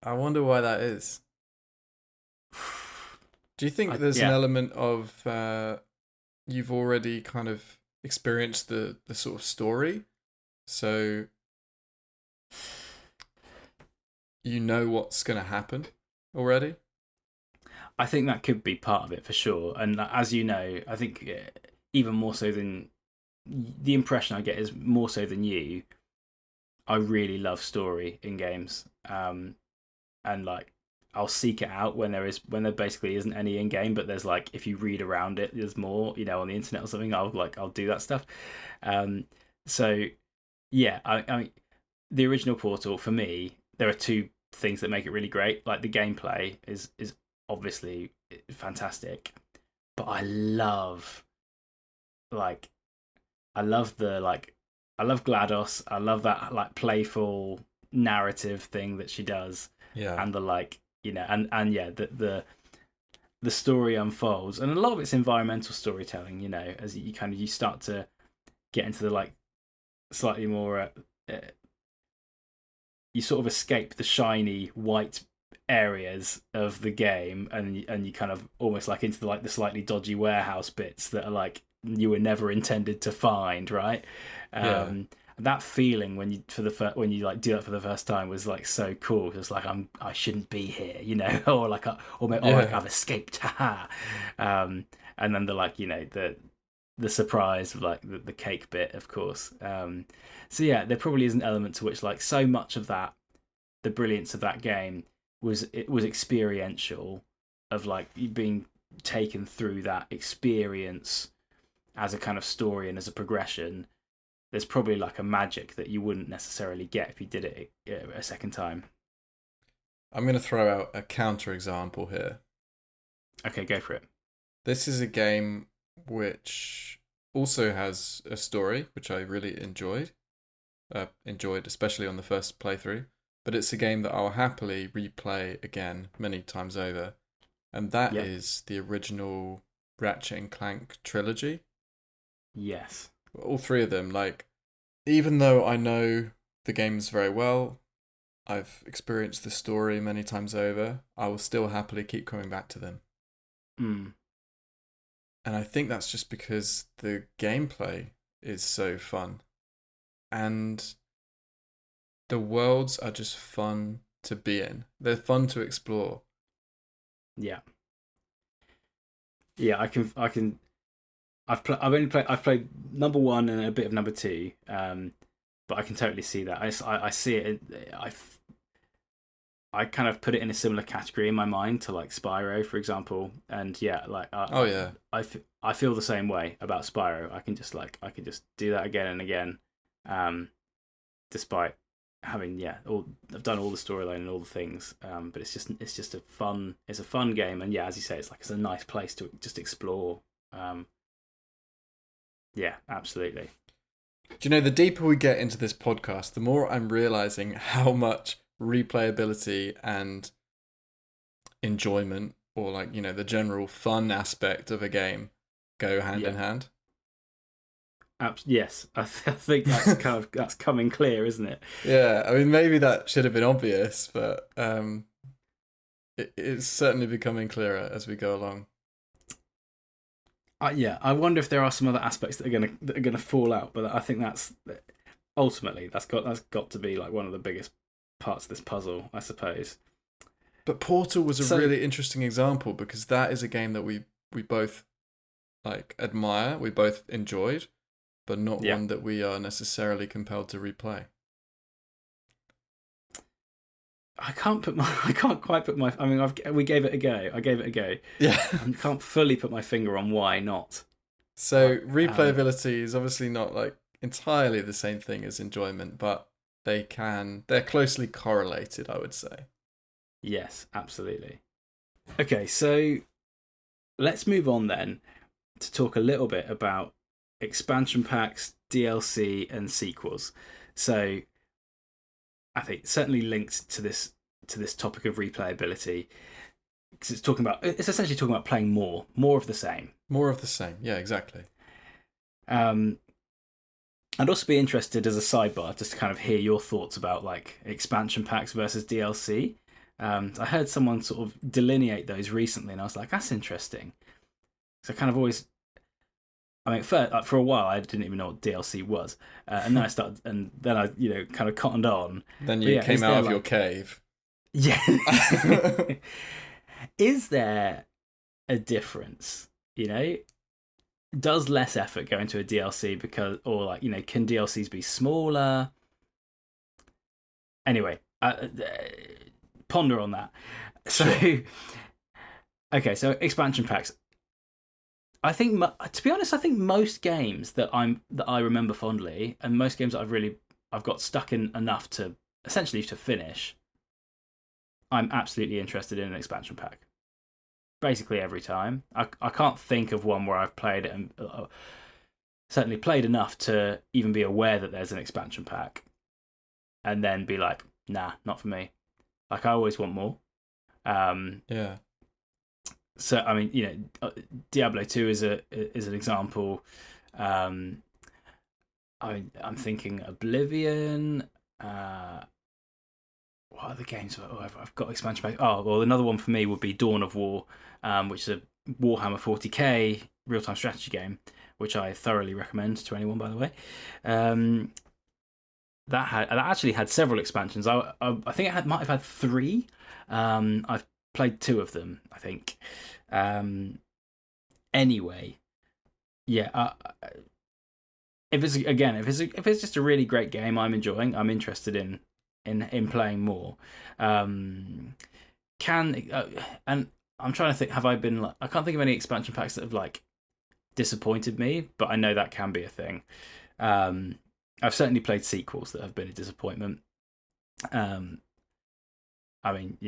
I wonder why that is. Do you think there's an Yeah. element of you've already kind of experienced the sort of story, so you know what's going to happen already? I think that could be part of it for sure. And as you know, I think even more so than the impression I get is more so than you. I really love story in games, and like I'll seek it out when there basically isn't any in game, but there's like if you read around it, there's more, on the internet or something. I'll do that stuff. So yeah, I mean, the original Portal for me, there are two things that make it really great. Like the gameplay is obviously fantastic, but like I love I love GLaDOS. I love that like playful narrative thing that she does, Yeah. and the like and yeah, the story unfolds, and a lot of it's environmental storytelling. As you start to get into the like slightly more you sort of escape the shiny white areas of the game, and you kind of almost like into the slightly dodgy warehouse bits that are like you were never intended to find, right? Yeah. That feeling when you when you like do that for the first time was like so cool. It's like I shouldn't be here, or like or like Yeah. I've escaped, haha. And then the surprise of like the cake bit, of course. So yeah, there probably is an element to which like so much of that, the brilliance of that game was experiential, of like being taken through that experience as a kind of story and as a progression. There's probably like a magic that you wouldn't necessarily get if you did it a second time. I'm going to throw out a counter example here. Okay, go for it. This is a game which also has a story, which I really enjoyed. Enjoyed, especially on the first playthrough. But it's a game that I'll happily replay again many times over. And that Yep. is the original Ratchet and Clank trilogy. Yes. All three of them, like, even though I know the games very well, I've experienced the story many times over, I will still happily keep coming back to them. Mm. And I think that's just because the gameplay is so fun. And the worlds are just fun to be in. They're fun to explore. Yeah. Yeah, I've played number one and a bit of number two, but I can totally see that. I see it. I kind of put it in a similar category in my mind to like Spyro, for example, and yeah, like Oh yeah. I feel the same way about Spyro. I can just do that again and again, despite having I've done all the storyline and all the things, but it's just a fun game, and yeah, as you say, it's a nice place to just explore. Yeah, absolutely. Do you know, the deeper we get into this podcast, the more I'm realizing how much replayability and enjoyment, or like, the general fun aspect of a game go hand in hand. Yes, I think that's coming clear, isn't it? Yeah, I mean, maybe that should have been obvious, but it's certainly becoming clearer as we go along. Yeah, I wonder if there are some other aspects that are gonna fall out, but I think that's ultimately that's got to be like one of the biggest parts of this puzzle, I suppose. But Portal was a really interesting example because that is a game that we both like admire, we both enjoyed, but not one that we are necessarily compelled to replay. I can't quite put my. I mean, we gave it a go. I gave it a go. Yeah. I can't fully put my finger on why not. So replayability is obviously not like entirely the same thing as enjoyment, but they're closely correlated, I would say. Yes, absolutely. Okay, so let's move on then to talk a little bit about expansion packs, DLC, and sequels. So I think certainly linked to this topic of replayability, because it's essentially talking about playing more of the same. More of the same, yeah, exactly. I'd also be interested as a sidebar just to kind of hear your thoughts about like expansion packs versus DLC. I heard someone sort of delineate those recently, and I was like, that's interesting. So I kind of always, I mean, for a while I didn't even know what DLC was, and then I started, and then I, kind of cottoned on. Then you came out of your cave. Yeah. Is there a difference? Does less effort go into a DLC can DLCs be smaller? Anyway, ponder on that. So, sure. Okay, so expansion packs. I think, to be honest, I think most games that I remember fondly, and most games that I've got stuck in enough to essentially to finish, I'm absolutely interested in an expansion pack. Basically every time. I can't think of one where I've played it and certainly played enough to even be aware that there's an expansion pack, and then be like, nah, not for me. Like, I always want more. Yeah. So I mean, Diablo 2 is an example. I'm thinking Oblivion. What other games? I've got expansion packs. Oh, well, another one for me would be Dawn of War, which is a Warhammer 40k real-time strategy game, which I thoroughly recommend to anyone, by the way. That actually had several expansions. I think it might have had 3. I've played 2 of them, I think. Anyway, yeah. If it's just a really great game I'm interested in playing more. And I'm trying to think, have I been I can't think of any expansion packs that have like disappointed me, but I know that can be a thing. I've certainly played sequels that have been a disappointment. I mean,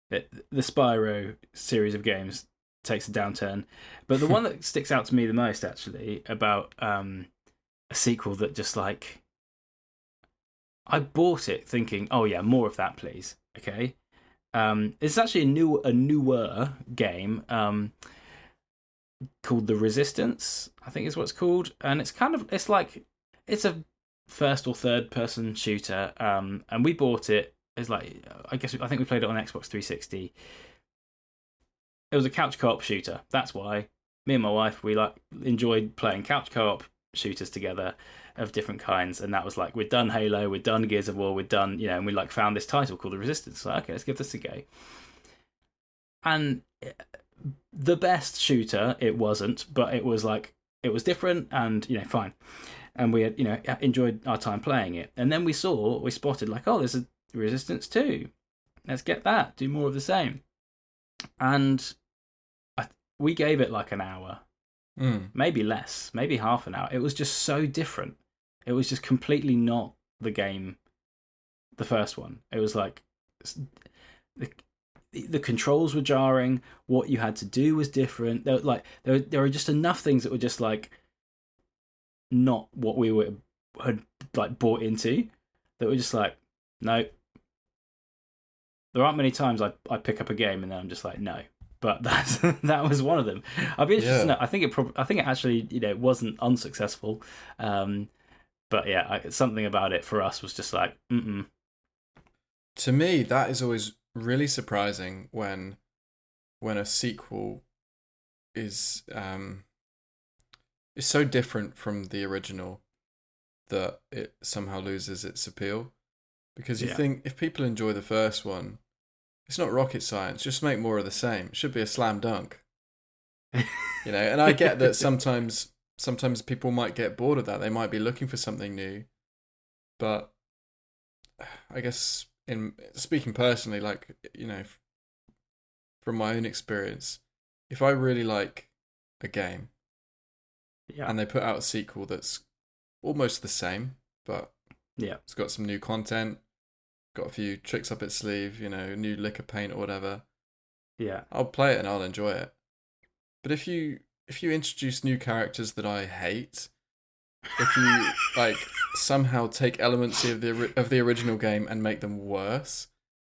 the Spyro series of games takes a downturn, but the one that sticks out to me the most actually about a sequel that just like, I bought it thinking, oh yeah, more of that, please. Okay, it's actually a newer game called The Resistance, I think is what it's called, and it's a first or third person shooter. And we bought it. It's like, I think we played it on Xbox 360. It was a couch co-op shooter. That's why me and my wife, we enjoyed playing couch co-op shooters together of different kinds, and that was like, we'd done Halo, we'd done Gears of War, we'd done, and we found this title called The Resistance. So okay, let's give this a go. And the best shooter it wasn't, but it was different, and fine. And we had enjoyed our time playing it. And then we spotted like, oh, there's a Resistance 2. Let's get that. Do more of the same. And we gave it like an hour. Maybe less, maybe half an hour. It was just so different. It was just completely not the game, the first one. It was like the controls were jarring. What you had to do was different. There were just enough things that were just like not what we had like bought into. That were just like, no. There aren't many times I pick up a game and then I'm just like, no, but that was one of them. I'd be interested to Yeah. know. I think it actually, wasn't unsuccessful. But yeah, something about it for us was just like, mm-mm. To me, that is always really surprising when a sequel is so different from the original that it somehow loses its appeal. Because you Yeah. think if people enjoy the first one, it's not rocket science. Just make more of the same. It should be a slam dunk. And I get that sometimes people might get bored of that. They might be looking for something new. But I guess in speaking personally, like, from my own experience, if I really like a game Yeah. and they put out a sequel that's almost the same, but Yeah. it's got some new content, got a few tricks up its sleeve, new lick of paint or whatever, Yeah. I'll play it and I'll enjoy it. But if you introduce new characters that I hate, if you like somehow take elements of the original game and make them worse,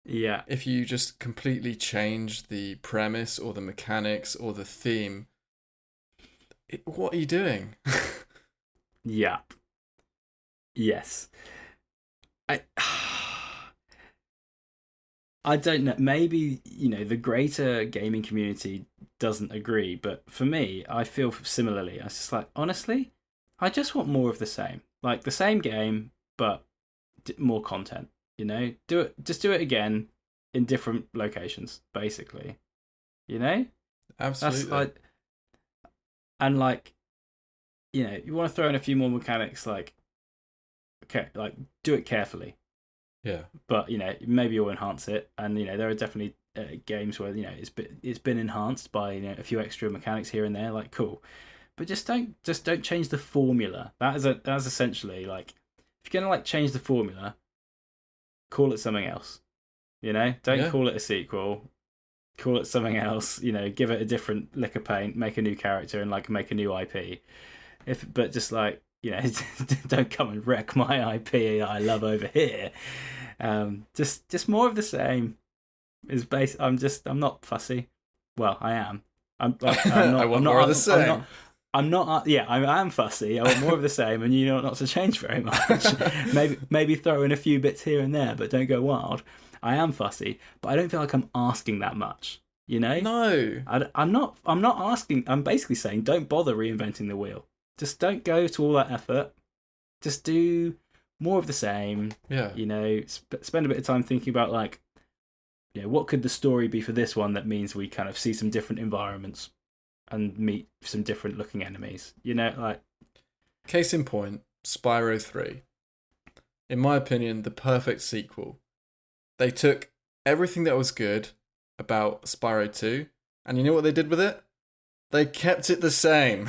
Yeah. if you just completely change the premise or the mechanics or the theme, what are you doing? Yeah. Yes. I I don't know. Maybe, the greater gaming community doesn't agree, but for me, I feel similarly. I was just like, honestly, I just want more of the same. Like the same game, but more content. Just do it again in different locations, basically. That's Absolutely. like, and like, you want to throw in a few more mechanics, like, okay, like do it carefully. Yeah. But maybe you'll enhance it, and there are definitely games where it's been enhanced by a few extra mechanics here and there, like cool. But just don't change the formula. That's essentially like, if you're gonna like change the formula, call it something else. Don't Yeah. call it a sequel. Call it something else. Give it a different lick of paint, make a new character, and like make a new IP. But just like, don't come and wreck my IP I love over here. Just more of the same is base. I'm not fussy. Well, I am. I'm I not. want I'm more of the not. same. I'm not. Yeah, I am fussy. I want more of the same, and not to change very much. maybe throw in a few bits here and there, but don't go wild. I am fussy, but I don't feel like I'm asking that much. No. I'm not. I'm not asking. I'm basically saying, don't bother reinventing the wheel. Just don't go to all that effort. Just do more of the same. Yeah. Spend a bit of time thinking about like, what could the story be for this one that means we kind of see some different environments and meet some different looking enemies. Like, Case in point, Spyro 3. In my opinion, the perfect sequel. They took everything that was good about Spyro 2, and you know what they did with it? They kept it the same.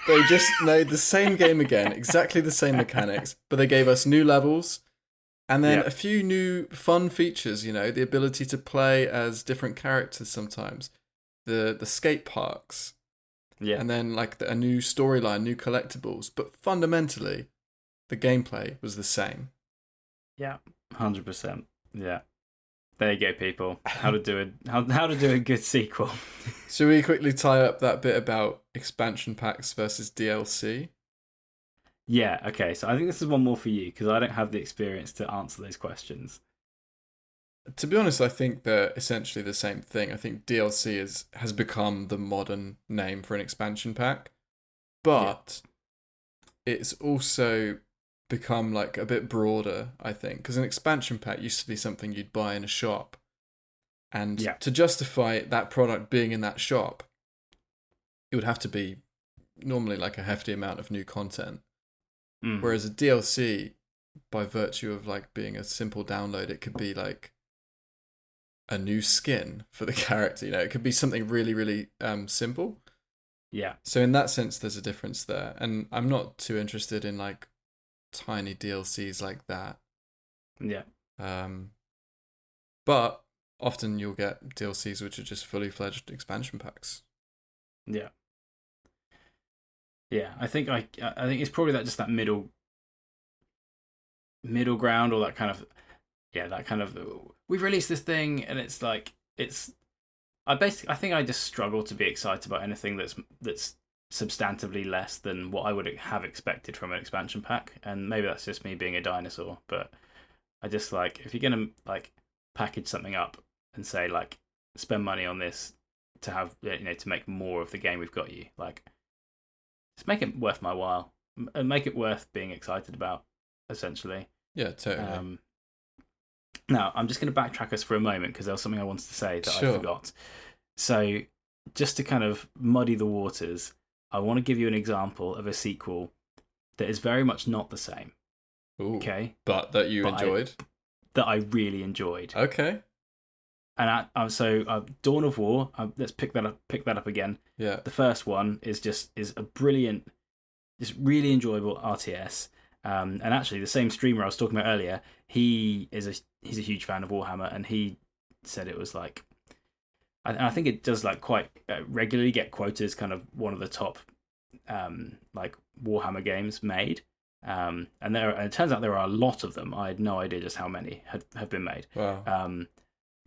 They just made the same game again, exactly the same mechanics, but they gave us new levels and then a few new fun features, the ability to play as different characters sometimes, the skate parks, and then like a new storyline, new collectibles, but fundamentally the gameplay was the same. Yeah, 100%. Yeah. There you go, people. How to do a good sequel. Should we quickly tie up that bit about expansion packs versus DLC? Yeah, okay. So I think this is one more for you because I don't have the experience to answer those questions. To be honest, I think they're essentially the same thing. I think DLC has become the modern name for an expansion pack, but it's also become like a bit broader, I think, because an expansion pack used to be something you'd buy in a shop, and to justify that product being in that shop, it would have to be normally like a hefty amount of new content. Whereas a DLC, by virtue of like being a simple download, it could be like a new skin for the character. It could be something really, really simple. Yeah. So in that sense, there's a difference there, and I'm not too interested in like tiny DLCs like that. Yeah. But often you'll get DLCs which are just fully fledged expansion packs. Yeah. Yeah, I think it's probably that middle ground, or that kind of we've released this thing and it's like it's I think I just struggle to be excited about anything that's substantively less than what I would have expected from an expansion pack, and maybe that's just me being a dinosaur. But I just like, if you're gonna like package something up and say like spend money on this to have, you know, to make more of the game we've got you, like just make it worth my while and make it worth being excited about, essentially. Yeah, totally. Now, I'm just going to backtrack us for a moment because there was something I wanted to say that Sure. I forgot. So, just to kind of muddy the waters, I want to give you an example of a sequel that is very much not the same. Ooh, Okay, but that you enjoyed. that I really enjoyed. Okay. And Dawn of War. Let's pick that up again. Yeah. The first one is a brilliant, just really enjoyable RTS. And actually, the same streamer I was talking about earlier, he's a huge fan of Warhammer, and he said it was like, I think it does like quite regularly get quoted as kind of one of the top like Warhammer games made. And it turns out there are a lot of them. I had no idea just how many have been made. Wow.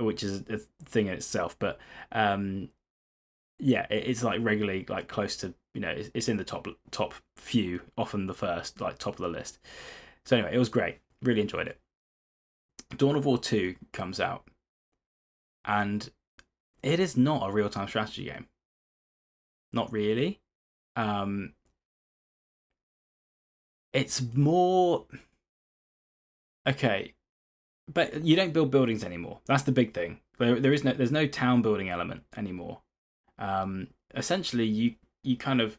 Which is a thing in itself. But yeah, it's like regularly like close to, you know, it's in the top few, often the first, like top of the list. So anyway, it was great. Really enjoyed it. Dawn of War 2 comes out, and it is not a real-time strategy game. Not really. It's more okay, but you don't build buildings anymore. That's the big thing. There's no town building element anymore. Essentially, you kind of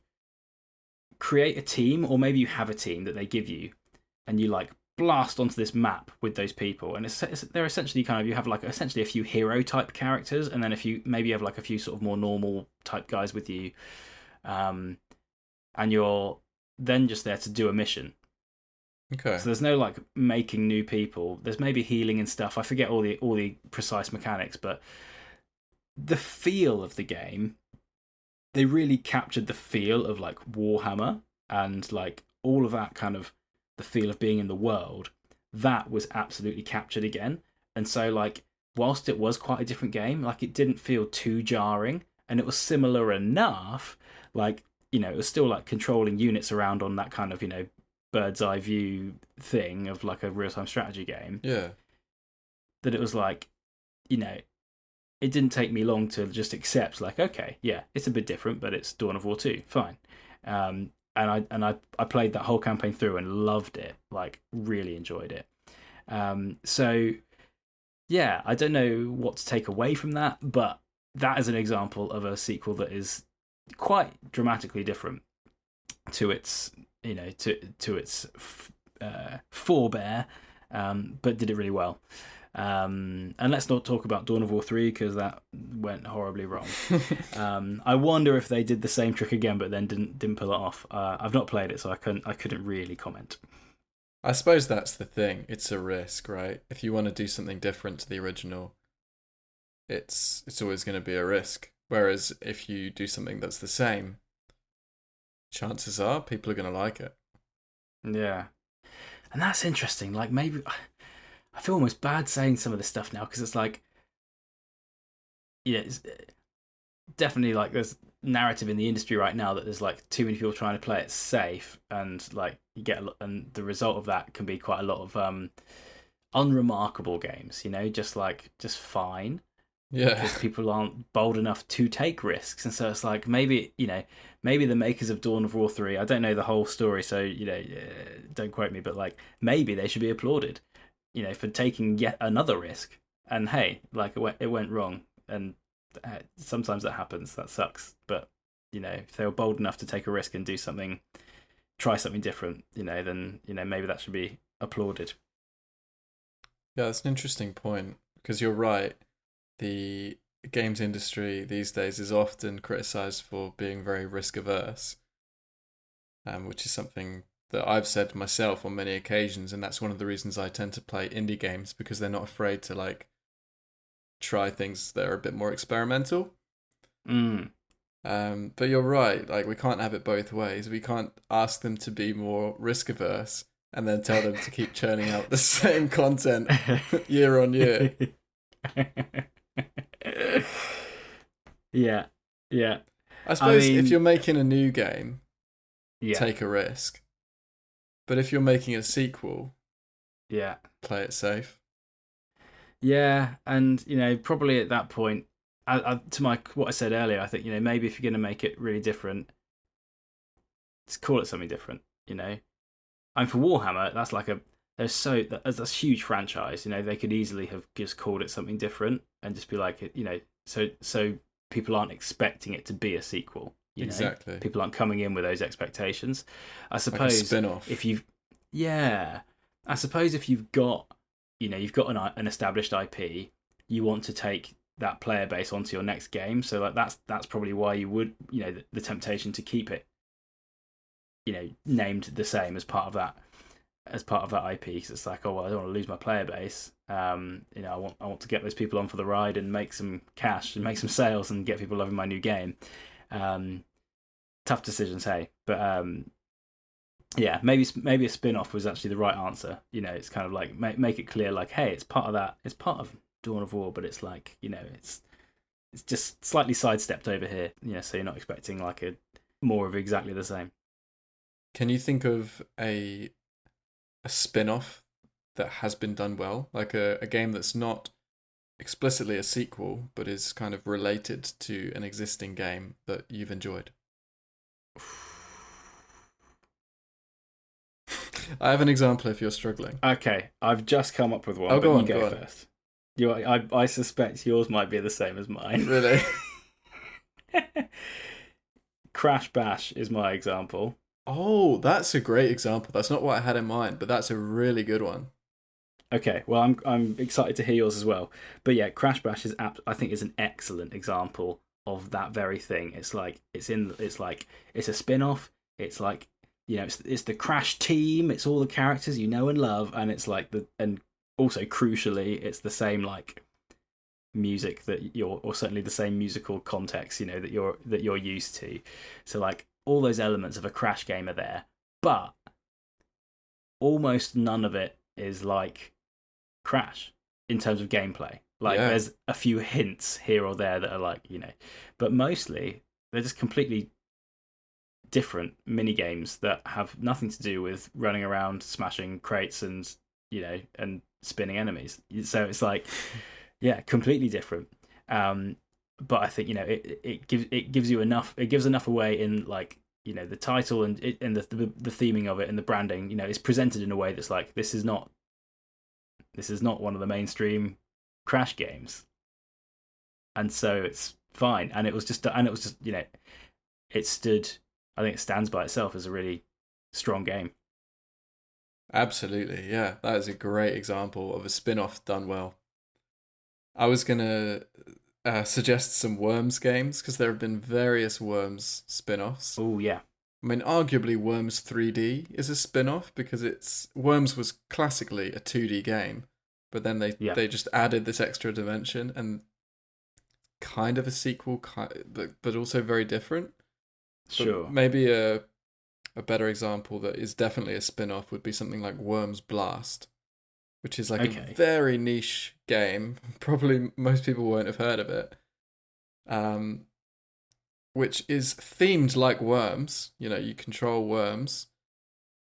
create a team, or maybe you have a team that they give you, and you like blast onto this map with those people, and they're essentially kind of, you have like essentially a few hero type characters, and then maybe you have like a few sort of more normal type guys with you, and you're then just there to do a mission. Okay. So there's no like making new people. There's maybe healing and stuff. I forget all the precise mechanics, but the feel of the game, they really captured the feel of like Warhammer, and like all of that kind of, the feel of being in the world, that was absolutely captured again. And so like, whilst it was quite a different game, like it didn't feel too jarring, and it was similar enough, like, you know, it was still like controlling units around on that kind of, you know, bird's eye view thing of like a real-time strategy game. Yeah. That it was like, you know, it didn't take me long to just accept like, okay, yeah, it's a bit different, but it's Dawn of War 2, fine. And I played that whole campaign through and loved it, like really enjoyed it. So yeah, I don't know what to take away from that, but that is an example of a sequel that is quite dramatically different to its, you know, to its forebear, but did it really well. And let's not talk about Dawn of War 3 because that went horribly wrong. I wonder if they did the same trick again, but then didn't pull it off. I've not played it, so I couldn't really comment. I suppose that's the thing. It's a risk, right? If you want to do something different to the original, it's always going to be a risk. Whereas if you do something that's the same, chances are people are going to like it. Yeah, and that's interesting. Like, maybe I feel almost bad saying some of this stuff now because it's like, yeah, it's definitely like there's narrative in the industry right now that there's like too many people trying to play it safe, and like you get and the result of that can be quite a lot of unremarkable games, you know, just fine. Yeah. Because people aren't bold enough to take risks, and so it's like, maybe, you know, maybe the makers of Dawn of War 3, I don't know the whole story, so, you know, don't quote me, but like maybe they should be applauded, you know, for taking yet another risk. And hey, like it went wrong, and sometimes that happens. That sucks. But, you know, if they were bold enough to take a risk and do something, try something different, you know, then, you know, maybe that should be applauded. Yeah, that's an interesting point, because you're right. The games industry these days is often criticized for being very risk averse, which is something that I've said myself on many occasions, and that's one of the reasons I tend to play indie games, because they're not afraid to like try things that are a bit more experimental. But you're right, like we can't have it both ways. We can't ask them to be more risk averse and then tell them to keep churning out the same content year on year. Yeah, yeah. I I suppose if mean, you're making a new game, yeah, take a risk. But if you're making a sequel, yeah, play it safe. yeah. And probably at that point, to my what I said earlier, I think maybe if you're going to make it really different, just call it something different. And for Warhammer, that's like a that's a huge franchise. They could easily have just called it something different and just be like, so people aren't expecting it to be a sequel. Exactly. People aren't coming in with those expectations. I Like a suppose spin-off. if you've, yeah, I suppose if you've got, you've got an established IP, you want to take that player base onto your next game. So like that's probably why you would, the temptation to keep it, named the same as part of that IP. Because it's like, oh well, I don't want to lose my player base. I want to get those people on for the ride and make some cash and make some sales and get people loving my new game. Tough decisions, hey, but yeah, maybe a spin-off was actually the right answer. It's kind of like make it clear, like, hey, it's part of that. It's part of Dawn of War, but it's like, it's just slightly sidestepped over here. So you're not expecting like a more of exactly the same. Can you think of a spin-off that has been done well? Like a game that's not explicitly a sequel, but is kind of related to an existing game that you've enjoyed? I have an example if you're struggling. Okay, I've just come up with one, Oh, but go you on, go go on. first. I suspect yours might be the same as mine. Really? Crash Bash is my example. Oh, that's a great example. That's not what I had in mind, but that's a really good one. Okay, well, I'm excited to hear yours as well. But yeah, Crash Bash I think is an excellent example of that very thing. It's like it's a spin-off. It's like it's the Crash team. It's all the characters you know and love, and it's like and also crucially, it's the same like music or certainly the same musical context that you're used to. So like all those elements of a Crash game are there, but almost none of it is like Crash in terms of gameplay. Like Yeah, there's a few hints here or there that are like, but mostly they're just completely different mini games that have nothing to do with running around smashing crates and and spinning enemies. So it's like, yeah, completely different. But I think it gives you enough. It gives enough away in like the title and the theming of it and the branding. It's presented in a way that's like this is not one of the mainstream Crash games, and so it's fine. And it was just it stood. I think it stands by itself as a really strong game. absolutely. Yeah, that is a great example of a spin-off done well. I was gonna suggest some Worms games because there have been various Worms spin-offs. Oh yeah, I mean, arguably Worms 3D is a spin-off because Worms was classically a 2D game, but then yeah, they just added this extra dimension and kind of a sequel, but also very different. But sure. maybe a better example that is definitely a spin-off would be something like Worms Blast, which is like a Okay, very niche game. Probably most people won't have heard of it. Which is themed like Worms. You control worms.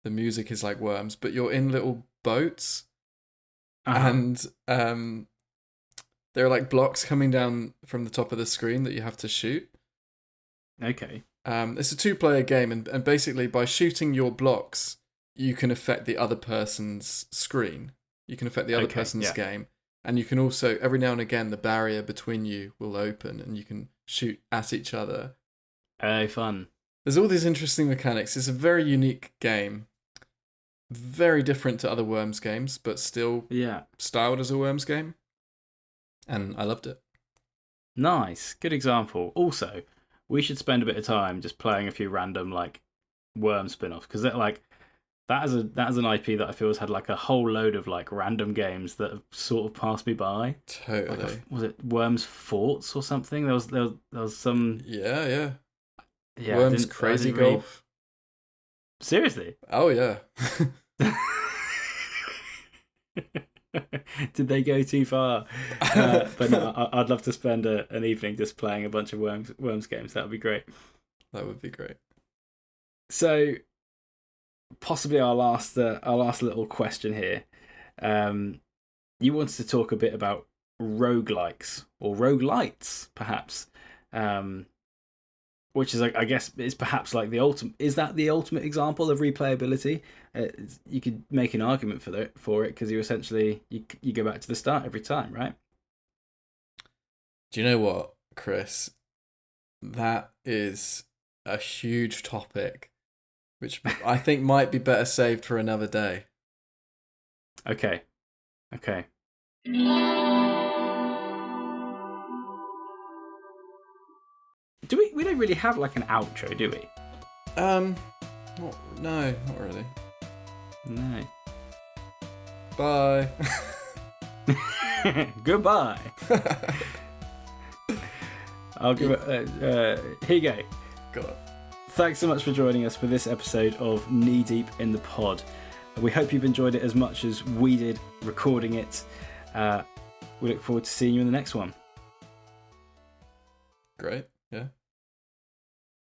The music is like Worms, but you're in little boats, and there are like blocks coming down from the top of the screen that you have to shoot. okay, It's a two-player game, and basically by shooting your blocks, you can affect the other person's screen. You can affect the other okay, person's yeah. game, and you can also every now and again the barrier between you will open, and you can shoot at each other. Oh, fun. There's all these interesting mechanics. It's a very unique game, very different to other Worms games, but still Yeah, styled as a Worms game, and I loved it. nice, good example. Also, we should spend a bit of time just playing a few random like Worm spin-offs because that is an IP that I feel has had like a whole load of like random games that have sort of passed me by. Totally. Was it Worms Forts or something? There was some. Yeah, yeah. Yeah, Worms I Crazy didn't really. Golf. Seriously. Oh yeah. Did they go too far? But no, I'd love to spend an evening just playing a bunch of Worms games. That would be great. That would be great. So, possibly our last little question here. You wanted to talk a bit about roguelikes or roguelites, perhaps, which is, I guess, is perhaps like the ultimate. Is that the ultimate example of replayability? You could make an argument for it because you essentially you go back to the start every time, right? Do you know what, Chris? That is a huge topic, which I think might be better saved for another day. Okay. Do we don't really have like an outro, do we? No, not really. No. Bye. Goodbye. I'll give it. Here you go. God. Thanks so much for joining us for this episode of Knee Deep in the Pod. We hope you've enjoyed it as much as we did recording it. We look forward to seeing you in the next one. Great. Yeah.